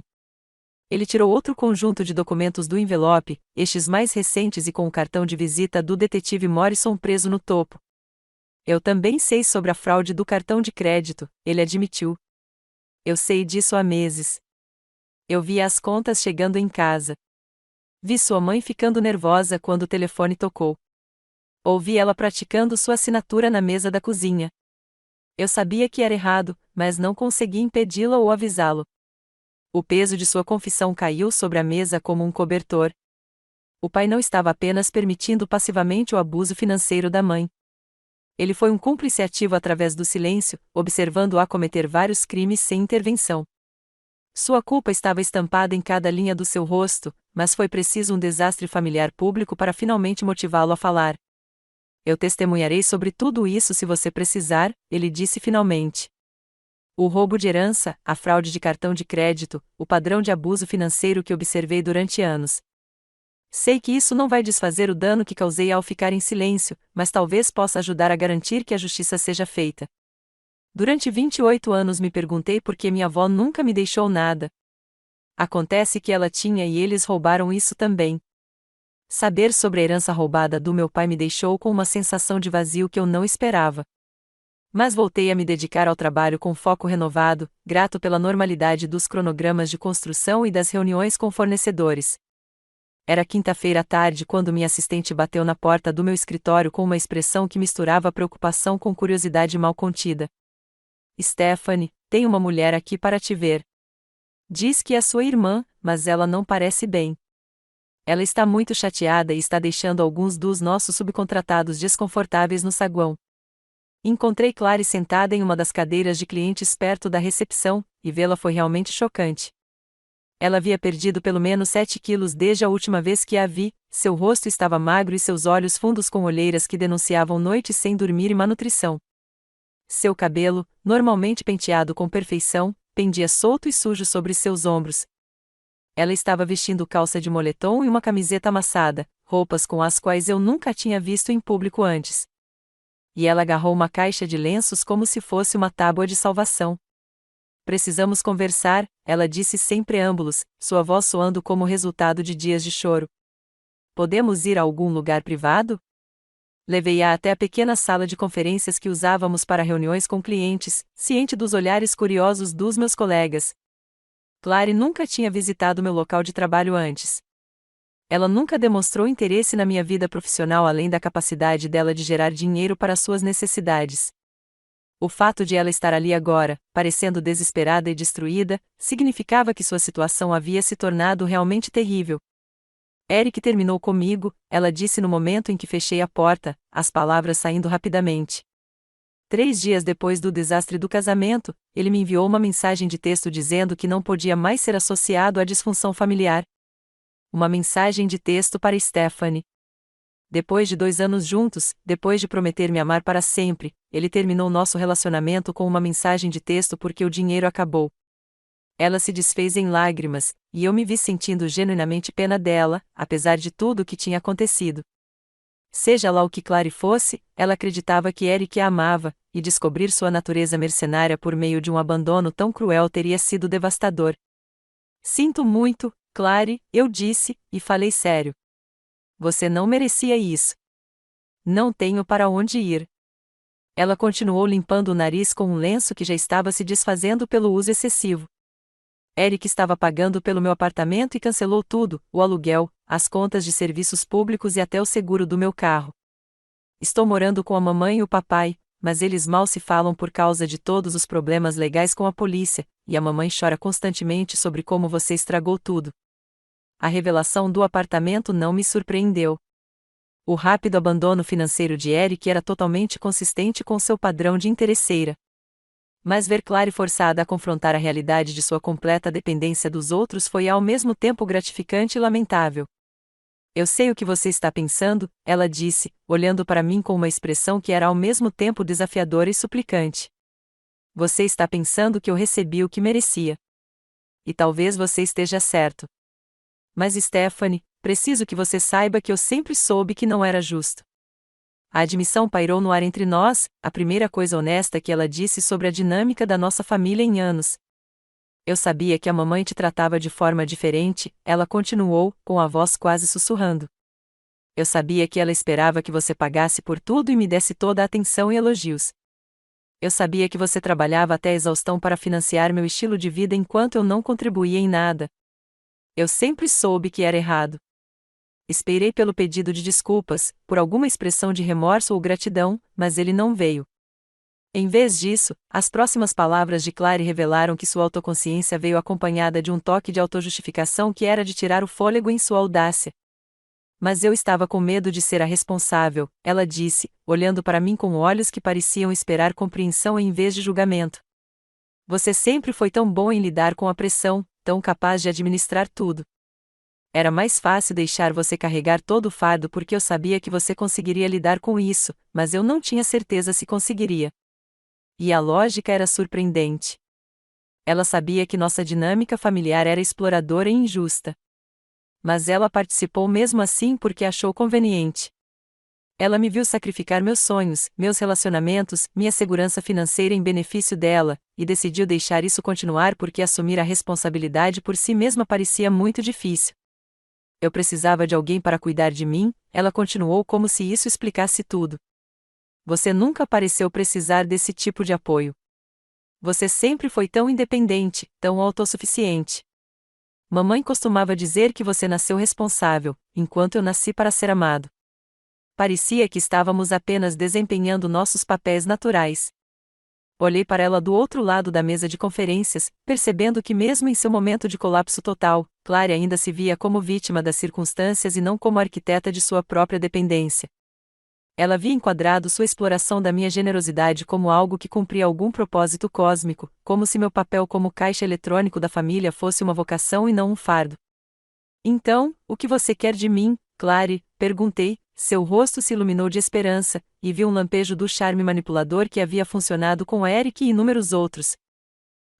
Ele tirou outro conjunto de documentos do envelope, estes mais recentes e com o cartão de visita do detetive Morrison preso no topo. Eu também sei sobre a fraude do cartão de crédito, ele admitiu. Eu sei disso há meses. Eu vi as contas chegando em casa. Vi sua mãe ficando nervosa quando o telefone tocou. Ouvi ela praticando sua assinatura na mesa da cozinha. Eu sabia que era errado, mas não consegui impedi-la ou avisá-lo. O peso de sua confissão caiu sobre a mesa como um cobertor. O pai não estava apenas permitindo passivamente o abuso financeiro da mãe. Ele foi um cúmplice ativo através do silêncio, observando-a cometer vários crimes sem intervenção. Sua culpa estava estampada em cada linha do seu rosto, mas foi preciso um desastre familiar público para finalmente motivá-lo a falar. Eu testemunharei sobre tudo isso se você precisar, ele disse finalmente. O roubo de herança, a fraude de cartão de crédito, o padrão de abuso financeiro que observei durante anos. Sei que isso não vai desfazer o dano que causei ao ficar em silêncio, mas talvez possa ajudar a garantir que a justiça seja feita. Durante 28 anos me perguntei por que minha avó nunca me deixou nada. Acontece que ela tinha e eles roubaram isso também. Saber sobre a herança roubada do meu pai me deixou com uma sensação de vazio que eu não esperava. Mas voltei a me dedicar ao trabalho com foco renovado, grato pela normalidade dos cronogramas de construção e das reuniões com fornecedores. Era quinta-feira à tarde quando minha assistente bateu na porta do meu escritório com uma expressão que misturava preocupação com curiosidade mal contida. Stephanie, tem uma mulher aqui para te ver. Diz que é sua irmã, mas ela não parece bem. Ela está muito chateada e está deixando alguns dos nossos subcontratados desconfortáveis no saguão. Encontrei Clary sentada em uma das cadeiras de clientes perto da recepção, e vê-la foi realmente chocante. Ela havia perdido pelo menos 7 quilos desde a última vez que a vi, seu rosto estava magro e seus olhos fundos com olheiras que denunciavam noites sem dormir e má nutrição. Seu cabelo, normalmente penteado com perfeição, pendia solto e sujo sobre seus ombros. Ela estava vestindo calça de moletom e uma camiseta amassada, roupas com as quais eu nunca tinha visto em público antes. E ela agarrou uma caixa de lenços como se fosse uma tábua de salvação. Precisamos conversar, ela disse sem preâmbulos, sua voz soando como resultado de dias de choro. Podemos ir a algum lugar privado? Levei-a até a pequena sala de conferências que usávamos para reuniões com clientes, ciente dos olhares curiosos dos meus colegas. Clary nunca tinha visitado meu local de trabalho antes. Ela nunca demonstrou interesse na minha vida profissional além da capacidade dela de gerar dinheiro para suas necessidades. O fato de ela estar ali agora, parecendo desesperada e destruída, significava que sua situação havia se tornado realmente terrível. Eric terminou comigo, ela disse no momento em que fechei a porta, as palavras saindo rapidamente. 3 dias depois do desastre do casamento, ele me enviou uma mensagem de texto dizendo que não podia mais ser associado à disfunção familiar. Uma mensagem de texto para Stephanie. Depois de 2 anos juntos, depois de prometer me amar para sempre, ele terminou nosso relacionamento com uma mensagem de texto porque o dinheiro acabou. Ela se desfez em lágrimas, e eu me vi sentindo genuinamente pena dela, apesar de tudo o que tinha acontecido. Seja lá o que Clary fosse, ela acreditava que Eric a amava, e descobrir sua natureza mercenária por meio de um abandono tão cruel teria sido devastador. Sinto muito, Clary, eu disse, e falei sério. Você não merecia isso. Não tenho para onde ir. Ela continuou limpando o nariz com um lenço que já estava se desfazendo pelo uso excessivo. Eric estava pagando pelo meu apartamento e cancelou tudo, o aluguel, as contas de serviços públicos e até o seguro do meu carro. Estou morando com a mamãe e o papai, mas eles mal se falam por causa de todos os problemas legais com a polícia, e a mamãe chora constantemente sobre como você estragou tudo. A revelação do apartamento não me surpreendeu. O rápido abandono financeiro de Eric era totalmente consistente com seu padrão de interesseira. Mas ver Clary forçada a confrontar a realidade de sua completa dependência dos outros foi ao mesmo tempo gratificante e lamentável. Eu sei o que você está pensando, ela disse, olhando para mim com uma expressão que era ao mesmo tempo desafiadora e suplicante. Você está pensando que eu recebi o que merecia. E talvez você esteja certo. Mas Stephanie, preciso que você saiba que eu sempre soube que não era justo. A admissão pairou no ar entre nós, a primeira coisa honesta que ela disse sobre a dinâmica da nossa família em anos. Eu sabia que a mamãe te tratava de forma diferente, ela continuou, com a voz quase sussurrando. Eu sabia que ela esperava que você pagasse por tudo e me desse toda a atenção e elogios. Eu sabia que você trabalhava até a exaustão para financiar meu estilo de vida enquanto eu não contribuía em nada. Eu sempre soube que era errado. Esperei pelo pedido de desculpas, por alguma expressão de remorso ou gratidão, mas ele não veio. Em vez disso, as próximas palavras de Clary revelaram que sua autoconsciência veio acompanhada de um toque de autojustificação que era de tirar o fôlego em sua audácia. Mas eu estava com medo de ser a responsável, ela disse, olhando para mim com olhos que pareciam esperar compreensão em vez de julgamento. Você sempre foi tão bom em lidar com a pressão, tão capaz de administrar tudo. Era mais fácil deixar você carregar todo o fardo porque eu sabia que você conseguiria lidar com isso, mas eu não tinha certeza se conseguiria. E a lógica era surpreendente. Ela sabia que nossa dinâmica familiar era exploradora e injusta. Mas ela participou mesmo assim porque achou conveniente. Ela me viu sacrificar meus sonhos, meus relacionamentos, minha segurança financeira em benefício dela, e decidiu deixar isso continuar porque assumir a responsabilidade por si mesma parecia muito difícil. Eu precisava de alguém para cuidar de mim, ela continuou como se isso explicasse tudo. Você nunca pareceu precisar desse tipo de apoio. Você sempre foi tão independente, tão autossuficiente. Mamãe costumava dizer que você nasceu responsável, enquanto eu nasci para ser amado. Parecia que estávamos apenas desempenhando nossos papéis naturais. Olhei para ela do outro lado da mesa de conferências, percebendo que mesmo em seu momento de colapso total, Clary ainda se via como vítima das circunstâncias e não como arquiteta de sua própria dependência. Ela havia enquadrado sua exploração da minha generosidade como algo que cumpria algum propósito cósmico, como se meu papel como caixa eletrônico da família fosse uma vocação e não um fardo. Então, o que você quer de mim, Clary? Perguntei. Seu rosto se iluminou de esperança, e vi um lampejo do charme manipulador que havia funcionado com Eric e inúmeros outros.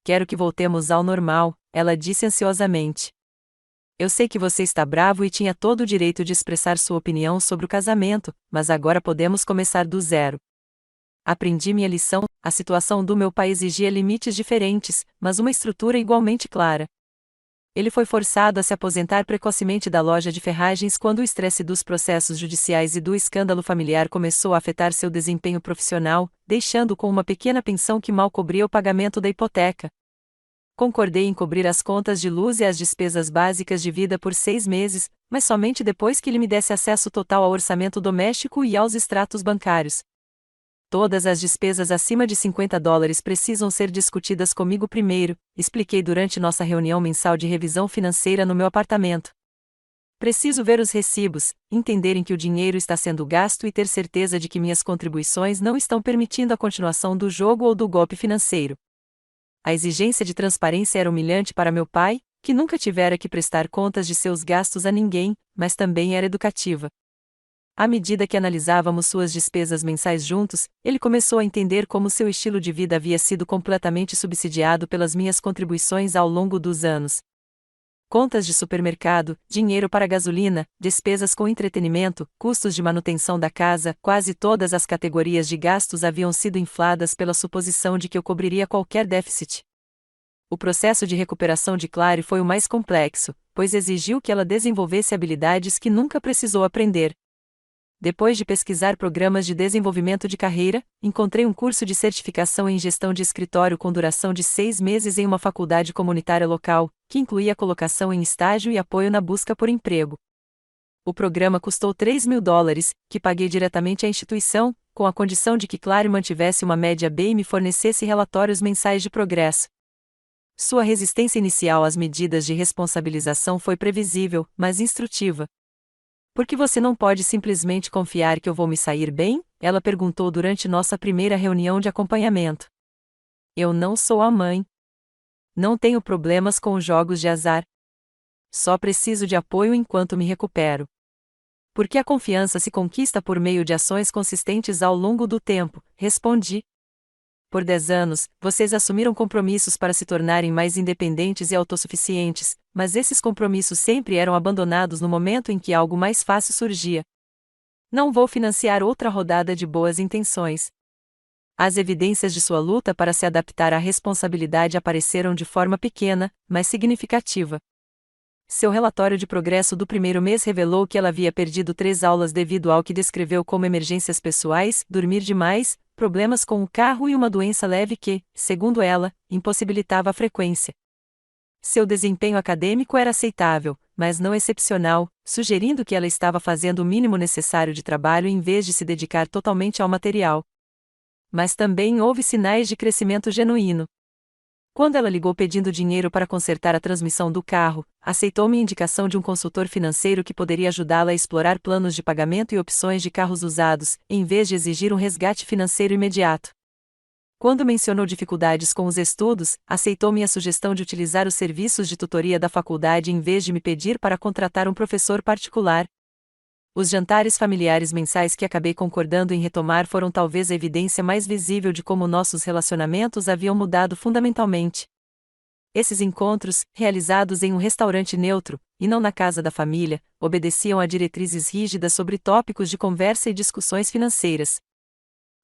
Quero que voltemos ao normal, ela disse ansiosamente. Eu sei que você está bravo e tinha todo o direito de expressar sua opinião sobre o casamento, mas agora podemos começar do zero. Aprendi minha lição, a situação do meu pai exigia limites diferentes, mas uma estrutura igualmente clara. Ele foi forçado a se aposentar precocemente da loja de ferragens quando o estresse dos processos judiciais e do escândalo familiar começou a afetar seu desempenho profissional, deixando-o com uma pequena pensão que mal cobria o pagamento da hipoteca. Concordei em cobrir as contas de luz e as despesas básicas de vida por 6 meses, mas somente depois que ele me desse acesso total ao orçamento doméstico e aos extratos bancários. Todas as despesas acima de $50 precisam ser discutidas comigo primeiro, expliquei durante nossa reunião mensal de revisão financeira no meu apartamento. Preciso ver os recibos, entender em que o dinheiro está sendo gasto e ter certeza de que minhas contribuições não estão permitindo a continuação do jogo ou do golpe financeiro. A exigência de transparência era humilhante para meu pai, que nunca tivera que prestar contas de seus gastos a ninguém, mas também era educativa. À medida que analisávamos suas despesas mensais juntos, ele começou a entender como seu estilo de vida havia sido completamente subsidiado pelas minhas contribuições ao longo dos anos. Contas de supermercado, dinheiro para gasolina, despesas com entretenimento, custos de manutenção da casa, quase todas as categorias de gastos haviam sido infladas pela suposição de que eu cobriria qualquer déficit. O processo de recuperação de Clary foi o mais complexo, pois exigiu que ela desenvolvesse habilidades que nunca precisou aprender. Depois de pesquisar programas de desenvolvimento de carreira, encontrei um curso de certificação em gestão de escritório com duração de 6 meses em uma faculdade comunitária local, que incluía colocação em estágio e apoio na busca por emprego. O programa custou $3.000, que paguei diretamente à instituição, com a condição de que Clary mantivesse uma média B e me fornecesse relatórios mensais de progresso. Sua resistência inicial às medidas de responsabilização foi previsível, mas instrutiva. Por que você não pode simplesmente confiar que eu vou me sair bem? Ela perguntou durante nossa primeira reunião de acompanhamento. Eu não sou a mãe. Não tenho problemas com os jogos de azar. Só preciso de apoio enquanto me recupero. Porque a confiança se conquista por meio de ações consistentes ao longo do tempo, respondi. Por 10 anos, vocês assumiram compromissos para se tornarem mais independentes e autossuficientes, mas esses compromissos sempre eram abandonados no momento em que algo mais fácil surgia. Não vou financiar outra rodada de boas intenções. As evidências de sua luta para se adaptar à responsabilidade apareceram de forma pequena, mas significativa. Seu relatório de progresso do primeiro mês revelou que ela havia perdido 3 aulas devido ao que descreveu como emergências pessoais, dormir demais, problemas com o carro e uma doença leve que, segundo ela, impossibilitava a frequência. Seu desempenho acadêmico era aceitável, mas não excepcional, sugerindo que ela estava fazendo o mínimo necessário de trabalho em vez de se dedicar totalmente ao material. Mas também houve sinais de crescimento genuíno. Quando ela ligou pedindo dinheiro para consertar a transmissão do carro, aceitou minha indicação de um consultor financeiro que poderia ajudá-la a explorar planos de pagamento e opções de carros usados, em vez de exigir um resgate financeiro imediato. Quando mencionou dificuldades com os estudos, aceitou minha sugestão de utilizar os serviços de tutoria da faculdade em vez de me pedir para contratar um professor particular. Os jantares familiares mensais que acabei concordando em retomar foram talvez a evidência mais visível de como nossos relacionamentos haviam mudado fundamentalmente. Esses encontros, realizados em um restaurante neutro, e não na casa da família, obedeciam a diretrizes rígidas sobre tópicos de conversa e discussões financeiras.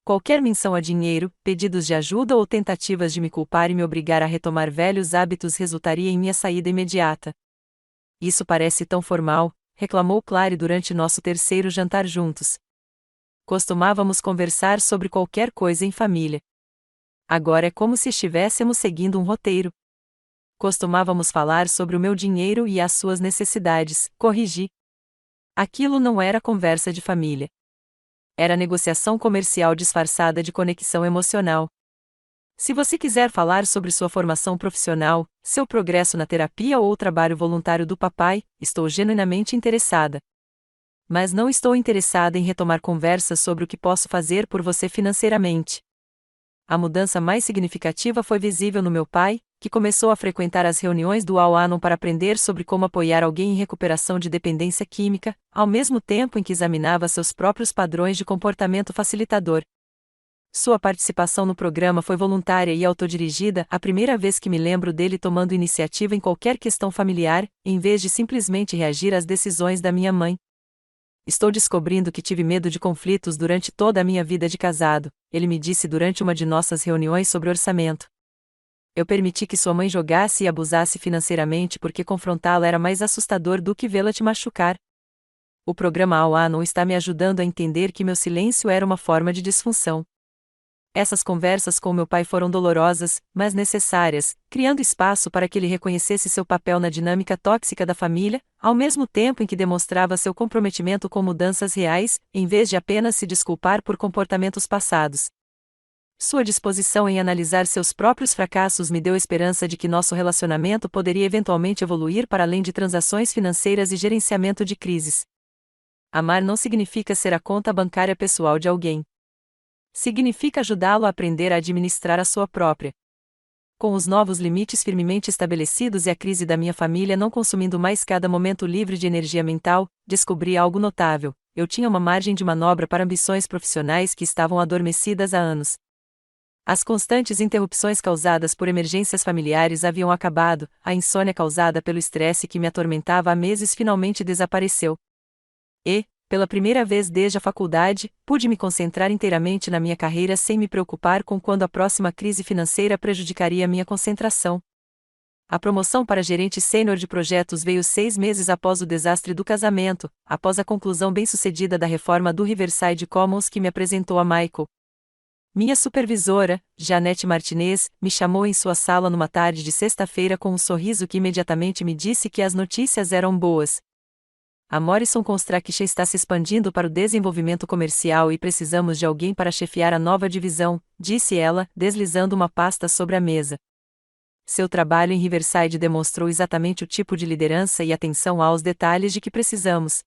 Qualquer menção a dinheiro, pedidos de ajuda ou tentativas de me culpar e me obrigar a retomar velhos hábitos resultaria em minha saída imediata. Isso parece tão formal, reclamou Clary durante nosso terceiro jantar juntos. Costumávamos conversar sobre qualquer coisa em família. Agora é como se estivéssemos seguindo um roteiro. Costumávamos falar sobre o meu dinheiro e as suas necessidades, corrigi. Aquilo não era conversa de família. Era negociação comercial disfarçada de conexão emocional. Se você quiser falar sobre sua formação profissional, seu progresso na terapia ou o trabalho voluntário do papai, estou genuinamente interessada. Mas não estou interessada em retomar conversas sobre o que posso fazer por você financeiramente. A mudança mais significativa foi visível no meu pai, que começou a frequentar as reuniões do Al-Anon para aprender sobre como apoiar alguém em recuperação de dependência química, ao mesmo tempo em que examinava seus próprios padrões de comportamento facilitador. Sua participação no programa foi voluntária e autodirigida, a primeira vez que me lembro dele tomando iniciativa em qualquer questão familiar, em vez de simplesmente reagir às decisões da minha mãe. Estou descobrindo que tive medo de conflitos durante toda a minha vida de casado, ele me disse durante uma de nossas reuniões sobre orçamento. Eu permiti que sua mãe jogasse e abusasse financeiramente porque confrontá-la era mais assustador do que vê-la te machucar. O programa Al-Anon está me ajudando a entender que meu silêncio era uma forma de disfunção. Essas conversas com meu pai foram dolorosas, mas necessárias, criando espaço para que ele reconhecesse seu papel na dinâmica tóxica da família, ao mesmo tempo em que demonstrava seu comprometimento com mudanças reais, em vez de apenas se desculpar por comportamentos passados. Sua disposição em analisar seus próprios fracassos me deu esperança de que nosso relacionamento poderia eventualmente evoluir para além de transações financeiras e gerenciamento de crises. Amar não significa ser a conta bancária pessoal de alguém. Significa ajudá-lo a aprender a administrar a sua própria. Com os novos limites firmemente estabelecidos e a crise da minha família não consumindo mais cada momento livre de energia mental, descobri algo notável: eu tinha uma margem de manobra para ambições profissionais que estavam adormecidas há anos. As constantes interrupções causadas por emergências familiares haviam acabado, a insônia causada pelo estresse que me atormentava há meses finalmente desapareceu. E, pela primeira vez desde a faculdade, pude me concentrar inteiramente na minha carreira sem me preocupar com quando a próxima crise financeira prejudicaria minha concentração. A promoção para gerente sênior de projetos veio 6 meses após o desastre do casamento, após a conclusão bem-sucedida da reforma do Riverside Commons que me apresentou a Michael. Minha supervisora, Janete Martinez, me chamou em sua sala numa tarde de sexta-feira com um sorriso que imediatamente me disse que as notícias eram boas. A Morrison Construction está se expandindo para o desenvolvimento comercial e precisamos de alguém para chefiar a nova divisão, disse ela, deslizando uma pasta sobre a mesa. Seu trabalho em Riverside demonstrou exatamente o tipo de liderança e atenção aos detalhes de que precisamos.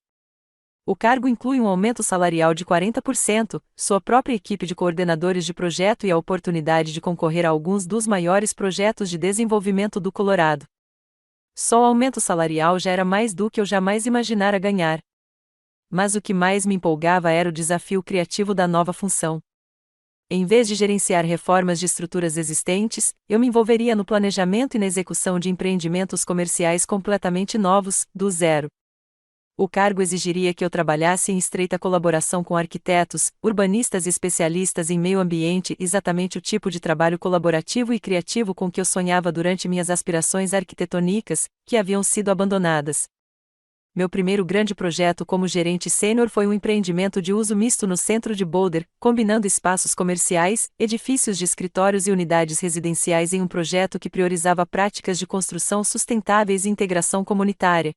O cargo inclui um aumento salarial de 40%, sua própria equipe de coordenadores de projeto e a oportunidade de concorrer a alguns dos maiores projetos de desenvolvimento do Colorado. Só o aumento salarial já era mais do que eu jamais imaginara ganhar. Mas o que mais me empolgava era o desafio criativo da nova função. Em vez de gerenciar reformas de estruturas existentes, eu me envolveria no planejamento e na execução de empreendimentos comerciais completamente novos, do zero. O cargo exigiria que eu trabalhasse em estreita colaboração com arquitetos, urbanistas e especialistas em meio ambiente, exatamente o tipo de trabalho colaborativo e criativo com que eu sonhava durante minhas aspirações arquitetônicas, que haviam sido abandonadas. Meu primeiro grande projeto como gerente sênior foi um empreendimento de uso misto no centro de Boulder, combinando espaços comerciais, edifícios de escritórios e unidades residenciais em um projeto que priorizava práticas de construção sustentáveis e integração comunitária.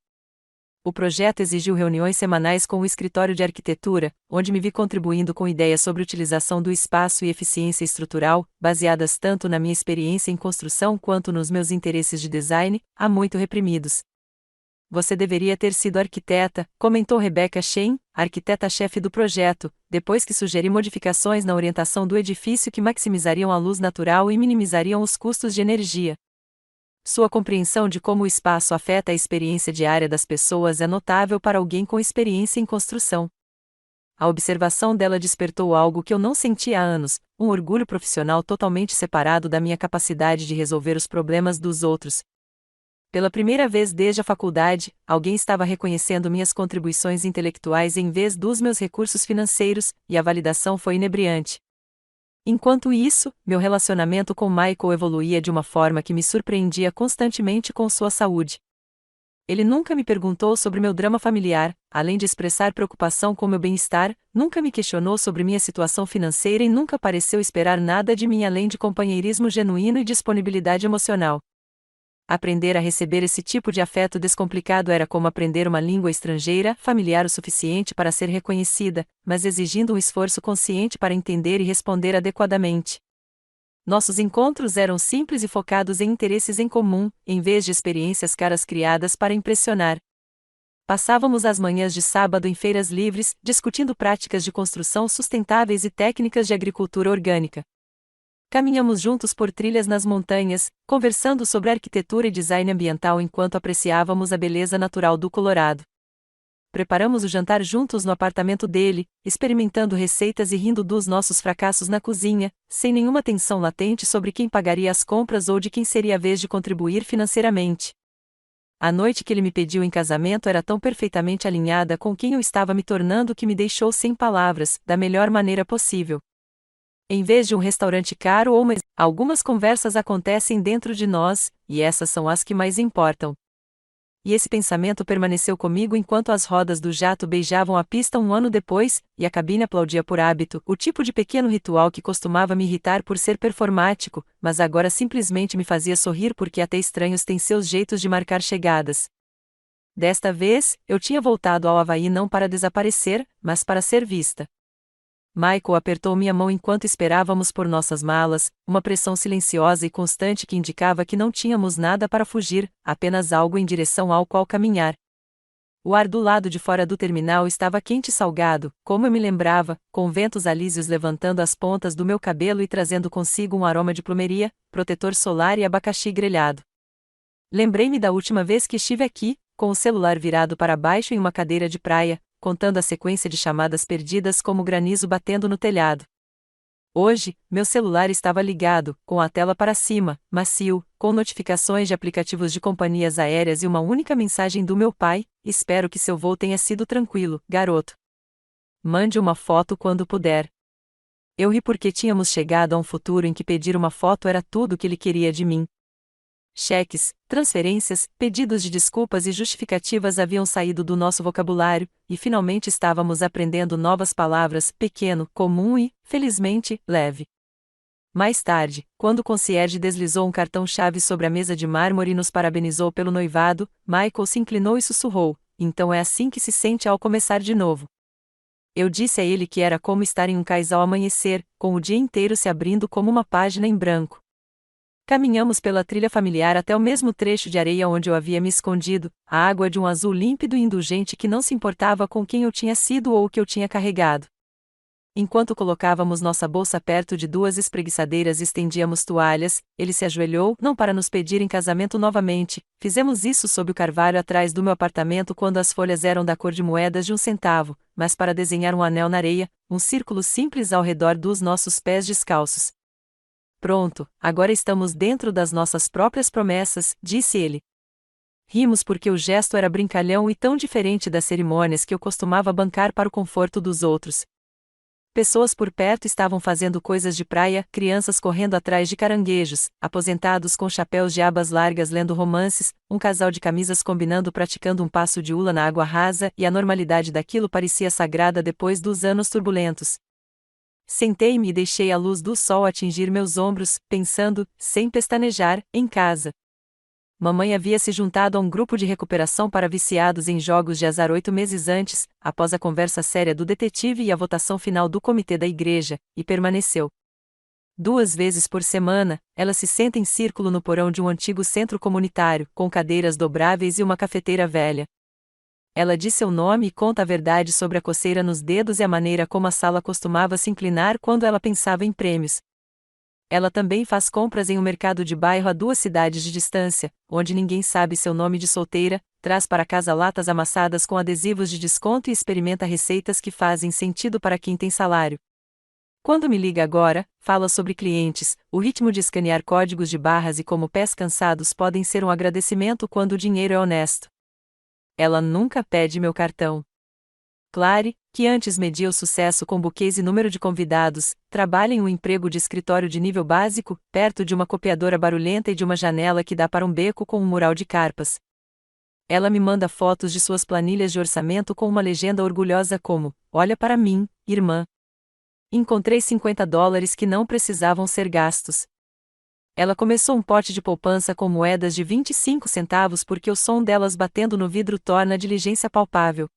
O projeto exigiu reuniões semanais com o escritório de arquitetura, onde me vi contribuindo com ideias sobre utilização do espaço e eficiência estrutural, baseadas tanto na minha experiência em construção quanto nos meus interesses de design, há muito reprimidos. Você deveria ter sido arquiteta, comentou Rebecca Shane, arquiteta-chefe do projeto, depois que sugeri modificações na orientação do edifício que maximizariam a luz natural e minimizariam os custos de energia. Sua compreensão de como o espaço afeta a experiência diária das pessoas é notável para alguém com experiência em construção. A observação dela despertou algo que eu não sentia há anos, um orgulho profissional totalmente separado da minha capacidade de resolver os problemas dos outros. Pela primeira vez desde a faculdade, alguém estava reconhecendo minhas contribuições intelectuais em vez dos meus recursos financeiros, e a validação foi inebriante. Enquanto isso, meu relacionamento com Michael evoluía de uma forma que me surpreendia constantemente com sua saúde. Ele nunca me perguntou sobre meu drama familiar, além de expressar preocupação com meu bem-estar, nunca me questionou sobre minha situação financeira e nunca pareceu esperar nada de mim além de companheirismo genuíno e disponibilidade emocional. Aprender a receber esse tipo de afeto descomplicado era como aprender uma língua estrangeira, familiar o suficiente para ser reconhecida, mas exigindo um esforço consciente para entender e responder adequadamente. Nossos encontros eram simples e focados em interesses em comum, em vez de experiências caras criadas para impressionar. Passávamos as manhãs de sábado em feiras livres, discutindo práticas de construção sustentáveis e técnicas de agricultura orgânica. Caminhamos juntos por trilhas nas montanhas, conversando sobre arquitetura e design ambiental enquanto apreciávamos a beleza natural do Colorado. Preparamos o jantar juntos no apartamento dele, experimentando receitas e rindo dos nossos fracassos na cozinha, sem nenhuma tensão latente sobre quem pagaria as compras ou de quem seria a vez de contribuir financeiramente. A noite que ele me pediu em casamento era tão perfeitamente alinhada com quem eu estava me tornando que me deixou sem palavras, da melhor maneira possível. Em vez de um restaurante caro ou algumas conversas acontecem dentro de nós, e essas são as que mais importam. E esse pensamento permaneceu comigo enquanto as rodas do jato beijavam a pista um ano depois, e a cabine aplaudia por hábito, o tipo de pequeno ritual que costumava me irritar por ser performático, mas agora simplesmente me fazia sorrir porque até estranhos têm seus jeitos de marcar chegadas. Desta vez, eu tinha voltado ao Havaí não para desaparecer, mas para ser vista. Michael apertou minha mão enquanto esperávamos por nossas malas, uma pressão silenciosa e constante que indicava que não tínhamos nada para fugir, apenas algo em direção ao qual caminhar. O ar do lado de fora do terminal estava quente e salgado, como eu me lembrava, com ventos alísios levantando as pontas do meu cabelo e trazendo consigo um aroma de plumeria, protetor solar e abacaxi grelhado. Lembrei-me da última vez que estive aqui, com o celular virado para baixo em uma cadeira de praia, contando a sequência de chamadas perdidas como granizo batendo no telhado. Hoje, meu celular estava ligado, com a tela para cima, macio, com notificações de aplicativos de companhias aéreas e uma única mensagem do meu pai: espero que seu voo tenha sido tranquilo, garoto. Mande uma foto quando puder. Eu ri porque tínhamos chegado a um futuro em que pedir uma foto era tudo o que ele queria de mim. Cheques, transferências, pedidos de desculpas e justificativas haviam saído do nosso vocabulário, e finalmente estávamos aprendendo novas palavras: pequeno, comum e, felizmente, leve. Mais tarde, quando o concierge deslizou um cartão-chave sobre a mesa de mármore e nos parabenizou pelo noivado, Michael se inclinou e sussurrou: então é assim que se sente ao começar de novo. Eu disse a ele que era como estar em um cais ao amanhecer, com o dia inteiro se abrindo como uma página em branco. Caminhamos pela trilha familiar até o mesmo trecho de areia onde eu havia me escondido, a água de um azul límpido e indulgente que não se importava com quem eu tinha sido ou o que eu tinha carregado. Enquanto colocávamos nossa bolsa perto de duas espreguiçadeiras e estendíamos toalhas, ele se ajoelhou, não para nos pedir em casamento novamente. Fizemos isso sob o carvalho atrás do meu apartamento quando as folhas eram da cor de moedas de 1 centavo, mas para desenhar um anel na areia, um círculo simples ao redor dos nossos pés descalços. Pronto, agora estamos dentro das nossas próprias promessas, disse ele. Rimos porque o gesto era brincalhão e tão diferente das cerimônias que eu costumava bancar para o conforto dos outros. Pessoas por perto estavam fazendo coisas de praia, crianças correndo atrás de caranguejos, aposentados com chapéus de abas largas lendo romances, um casal de camisas combinando praticando um passo de hula na água rasa, e a normalidade daquilo parecia sagrada depois dos anos turbulentos. Sentei-me e deixei a luz do sol atingir meus ombros, pensando, sem pestanejar, em casa. Mamãe havia se juntado a um grupo de recuperação para viciados em jogos de azar 8 meses antes, após a conversa séria do detetive e a votação final do comitê da igreja, e permaneceu. 2 vezes por semana, ela se senta em círculo no porão de um antigo centro comunitário, com cadeiras dobráveis e uma cafeteira velha. Ela diz seu nome e conta a verdade sobre a coceira nos dedos e a maneira como a sala costumava se inclinar quando ela pensava em prêmios. Ela também faz compras em um mercado de bairro a 2 cidades de distância, onde ninguém sabe seu nome de solteira, traz para casa latas amassadas com adesivos de desconto e experimenta receitas que fazem sentido para quem tem salário. Quando me liga agora, fala sobre clientes, o ritmo de escanear códigos de barras e como pés cansados podem ser um agradecimento quando o dinheiro é honesto. Ela nunca pede meu cartão. Clary, que antes media o sucesso com buquês e número de convidados, trabalha em um emprego de escritório de nível básico, perto de uma copiadora barulhenta e de uma janela que dá para um beco com um mural de carpas. Ela me manda fotos de suas planilhas de orçamento com uma legenda orgulhosa como: olha para mim, irmã. Encontrei $50 que não precisavam ser gastos. Ela começou um pote de poupança com moedas de 25 centavos porque o som delas batendo no vidro torna a diligência palpável.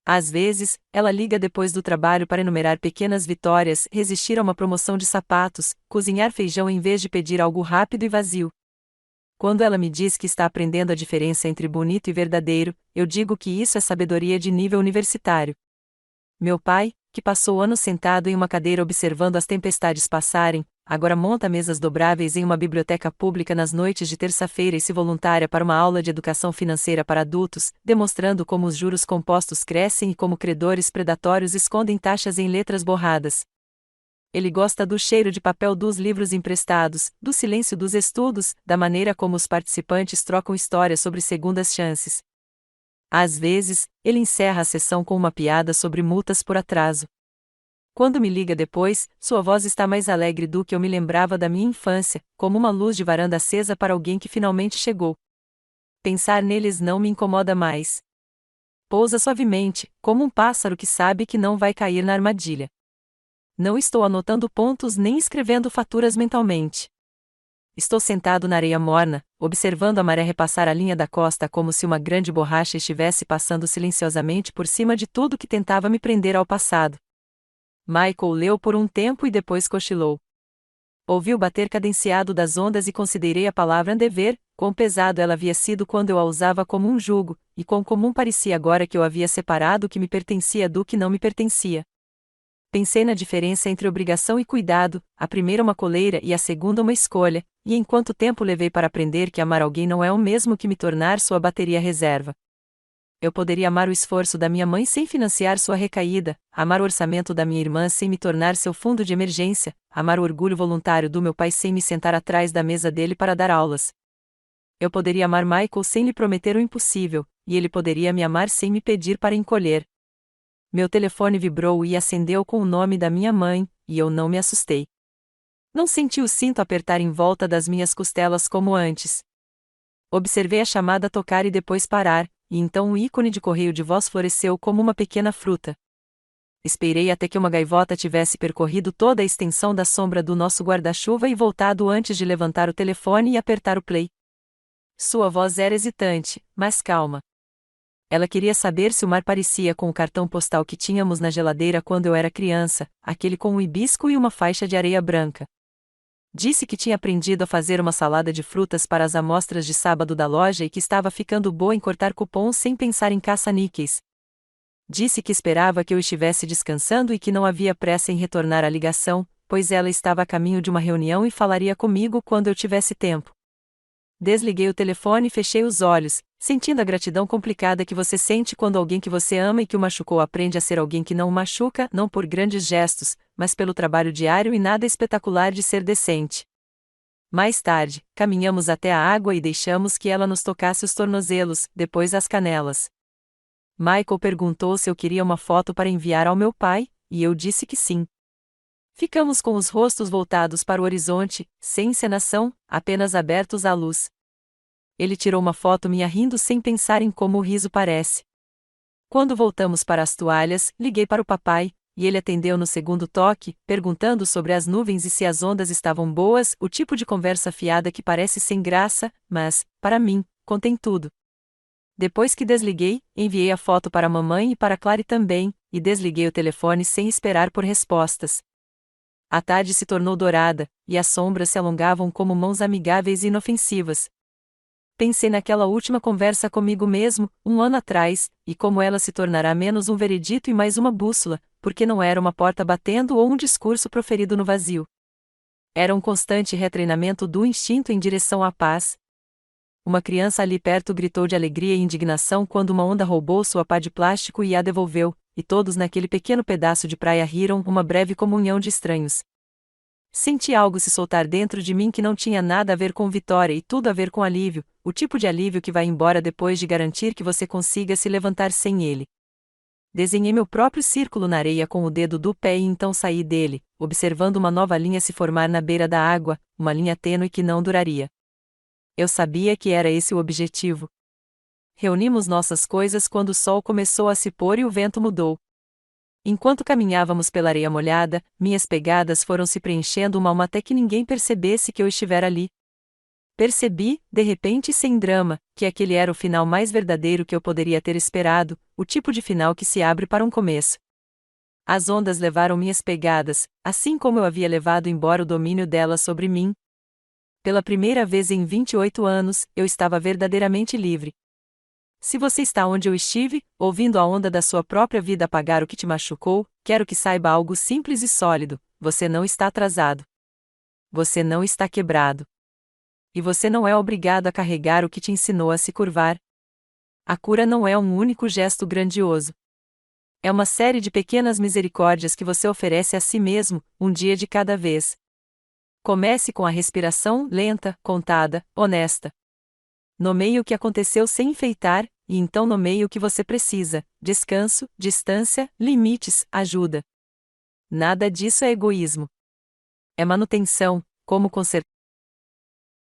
Às vezes, ela liga depois do trabalho para enumerar pequenas vitórias, resistir a uma promoção de sapatos, cozinhar feijão em vez de pedir algo rápido e vazio. Quando ela me diz que está aprendendo a diferença entre bonito e verdadeiro, eu digo que isso é sabedoria de nível universitário. Meu pai, que passou anos sentado em uma cadeira observando as tempestades passarem, agora monta mesas dobráveis em uma biblioteca pública nas noites de terça-feira e se voluntária para uma aula de educação financeira para adultos, demonstrando como os juros compostos crescem e como credores predatórios escondem taxas em letras borradas. Ele gosta do cheiro de papel dos livros emprestados, do silêncio dos estudos, da maneira como os participantes trocam histórias sobre segundas chances. Às vezes, ele encerra a sessão com uma piada sobre multas por atraso. Quando me liga depois, sua voz está mais alegre do que eu me lembrava da minha infância, como uma luz de varanda acesa para alguém que finalmente chegou. Pensar neles não me incomoda mais. Pousa suavemente, como um pássaro que sabe que não vai cair na armadilha. Não estou anotando pontos nem escrevendo faturas mentalmente. Estou sentado na areia morna, observando a maré repassar a linha da costa como se uma grande borracha estivesse passando silenciosamente por cima de tudo que tentava me prender ao passado. Michael leu por um tempo e depois cochilou. Ouvi o bater cadenciado das ondas e considerei a palavra dever, quão pesado ela havia sido quando eu a usava como um jugo, e quão comum parecia agora que eu havia separado o que me pertencia do que não me pertencia. Pensei na diferença entre obrigação e cuidado, a primeira uma coleira e a segunda uma escolha, e em quanto tempo levei para aprender que amar alguém não é o mesmo que me tornar sua bateria reserva. Eu poderia amar o esforço da minha mãe sem financiar sua recaída, amar o orçamento da minha irmã sem me tornar seu fundo de emergência, amar o orgulho voluntário do meu pai sem me sentar atrás da mesa dele para dar aulas. Eu poderia amar Michael sem lhe prometer o impossível, e ele poderia me amar sem me pedir para encolher. Meu telefone vibrou e acendeu com o nome da minha mãe, e eu não me assustei. Não senti o cinto apertar em volta das minhas costelas como antes. Observei a chamada tocar e depois parar, e então o ícone de correio de voz floresceu como uma pequena fruta. Esperei até que uma gaivota tivesse percorrido toda a extensão da sombra do nosso guarda-chuva e voltado antes de levantar o telefone e apertar o play. Sua voz era hesitante, mas calma. Ela queria saber se o mar parecia com o cartão postal que tínhamos na geladeira quando eu era criança, aquele com um hibisco e uma faixa de areia branca. Disse que tinha aprendido a fazer uma salada de frutas para as amostras de sábado da loja e que estava ficando boa em cortar cupons sem pensar em caça-níqueis. Disse que esperava que eu estivesse descansando e que não havia pressa em retornar à ligação, pois ela estava a caminho de uma reunião e falaria comigo quando eu tivesse tempo. Desliguei o telefone e fechei os olhos, sentindo a gratidão complicada que você sente quando alguém que você ama e que o machucou aprende a ser alguém que não o machuca, não por grandes gestos, mas pelo trabalho diário e nada espetacular de ser decente. Mais tarde, caminhamos até a água e deixamos que ela nos tocasse os tornozelos, depois as canelas. Michael perguntou se eu queria uma foto para enviar ao meu pai, e eu disse que sim. Ficamos com os rostos voltados para o horizonte, sem encenação, apenas abertos à luz. Ele tirou uma foto minha rindo sem pensar em como o riso parece. Quando voltamos para as toalhas, liguei para o papai, e ele atendeu no segundo toque, perguntando sobre as nuvens e se as ondas estavam boas, o tipo de conversa fiada que parece sem graça, mas, para mim, contém tudo. Depois que desliguei, enviei a foto para a mamãe e para Clary também, e desliguei o telefone sem esperar por respostas. A tarde se tornou dourada, e as sombras se alongavam como mãos amigáveis e inofensivas. Pensei naquela última conversa comigo mesmo, um ano atrás, e como ela se tornará menos um veredito e mais uma bússola, porque não era uma porta batendo ou um discurso proferido no vazio. Era um constante retreinamento do instinto em direção à paz. Uma criança ali perto gritou de alegria e indignação quando uma onda roubou sua pá de plástico e a devolveu, e todos naquele pequeno pedaço de praia riram uma breve comunhão de estranhos. Senti algo se soltar dentro de mim que não tinha nada a ver com vitória e tudo a ver com alívio, o tipo de alívio que vai embora depois de garantir que você consiga se levantar sem ele. Desenhei meu próprio círculo na areia com o dedo do pé e então saí dele, observando uma nova linha se formar na beira da água, uma linha tênue que não duraria. Eu sabia que era esse o objetivo. Reunimos nossas coisas quando o sol começou a se pôr e o vento mudou. Enquanto caminhávamos pela areia molhada, minhas pegadas foram se preenchendo uma a uma até que ninguém percebesse que eu estivera ali. Percebi, de repente e sem drama, que aquele era o final mais verdadeiro que eu poderia ter esperado, o tipo de final que se abre para um começo. As ondas levaram minhas pegadas, assim como eu havia levado embora o domínio delas sobre mim. Pela primeira vez em 28 anos, eu estava verdadeiramente livre. Se você está onde eu estive, ouvindo a onda da sua própria vida apagar o que te machucou, quero que saiba algo simples e sólido: você não está atrasado. Você não está quebrado. E você não é obrigado a carregar o que te ensinou a se curvar. A cura não é um único gesto grandioso. É uma série de pequenas misericórdias que você oferece a si mesmo, um dia de cada vez. Comece com a respiração lenta, contada, honesta. Nomeie o que aconteceu sem enfeitar, e então nomeie o que você precisa: descanso, distância, limites, ajuda. Nada disso é egoísmo. É manutenção, como consertar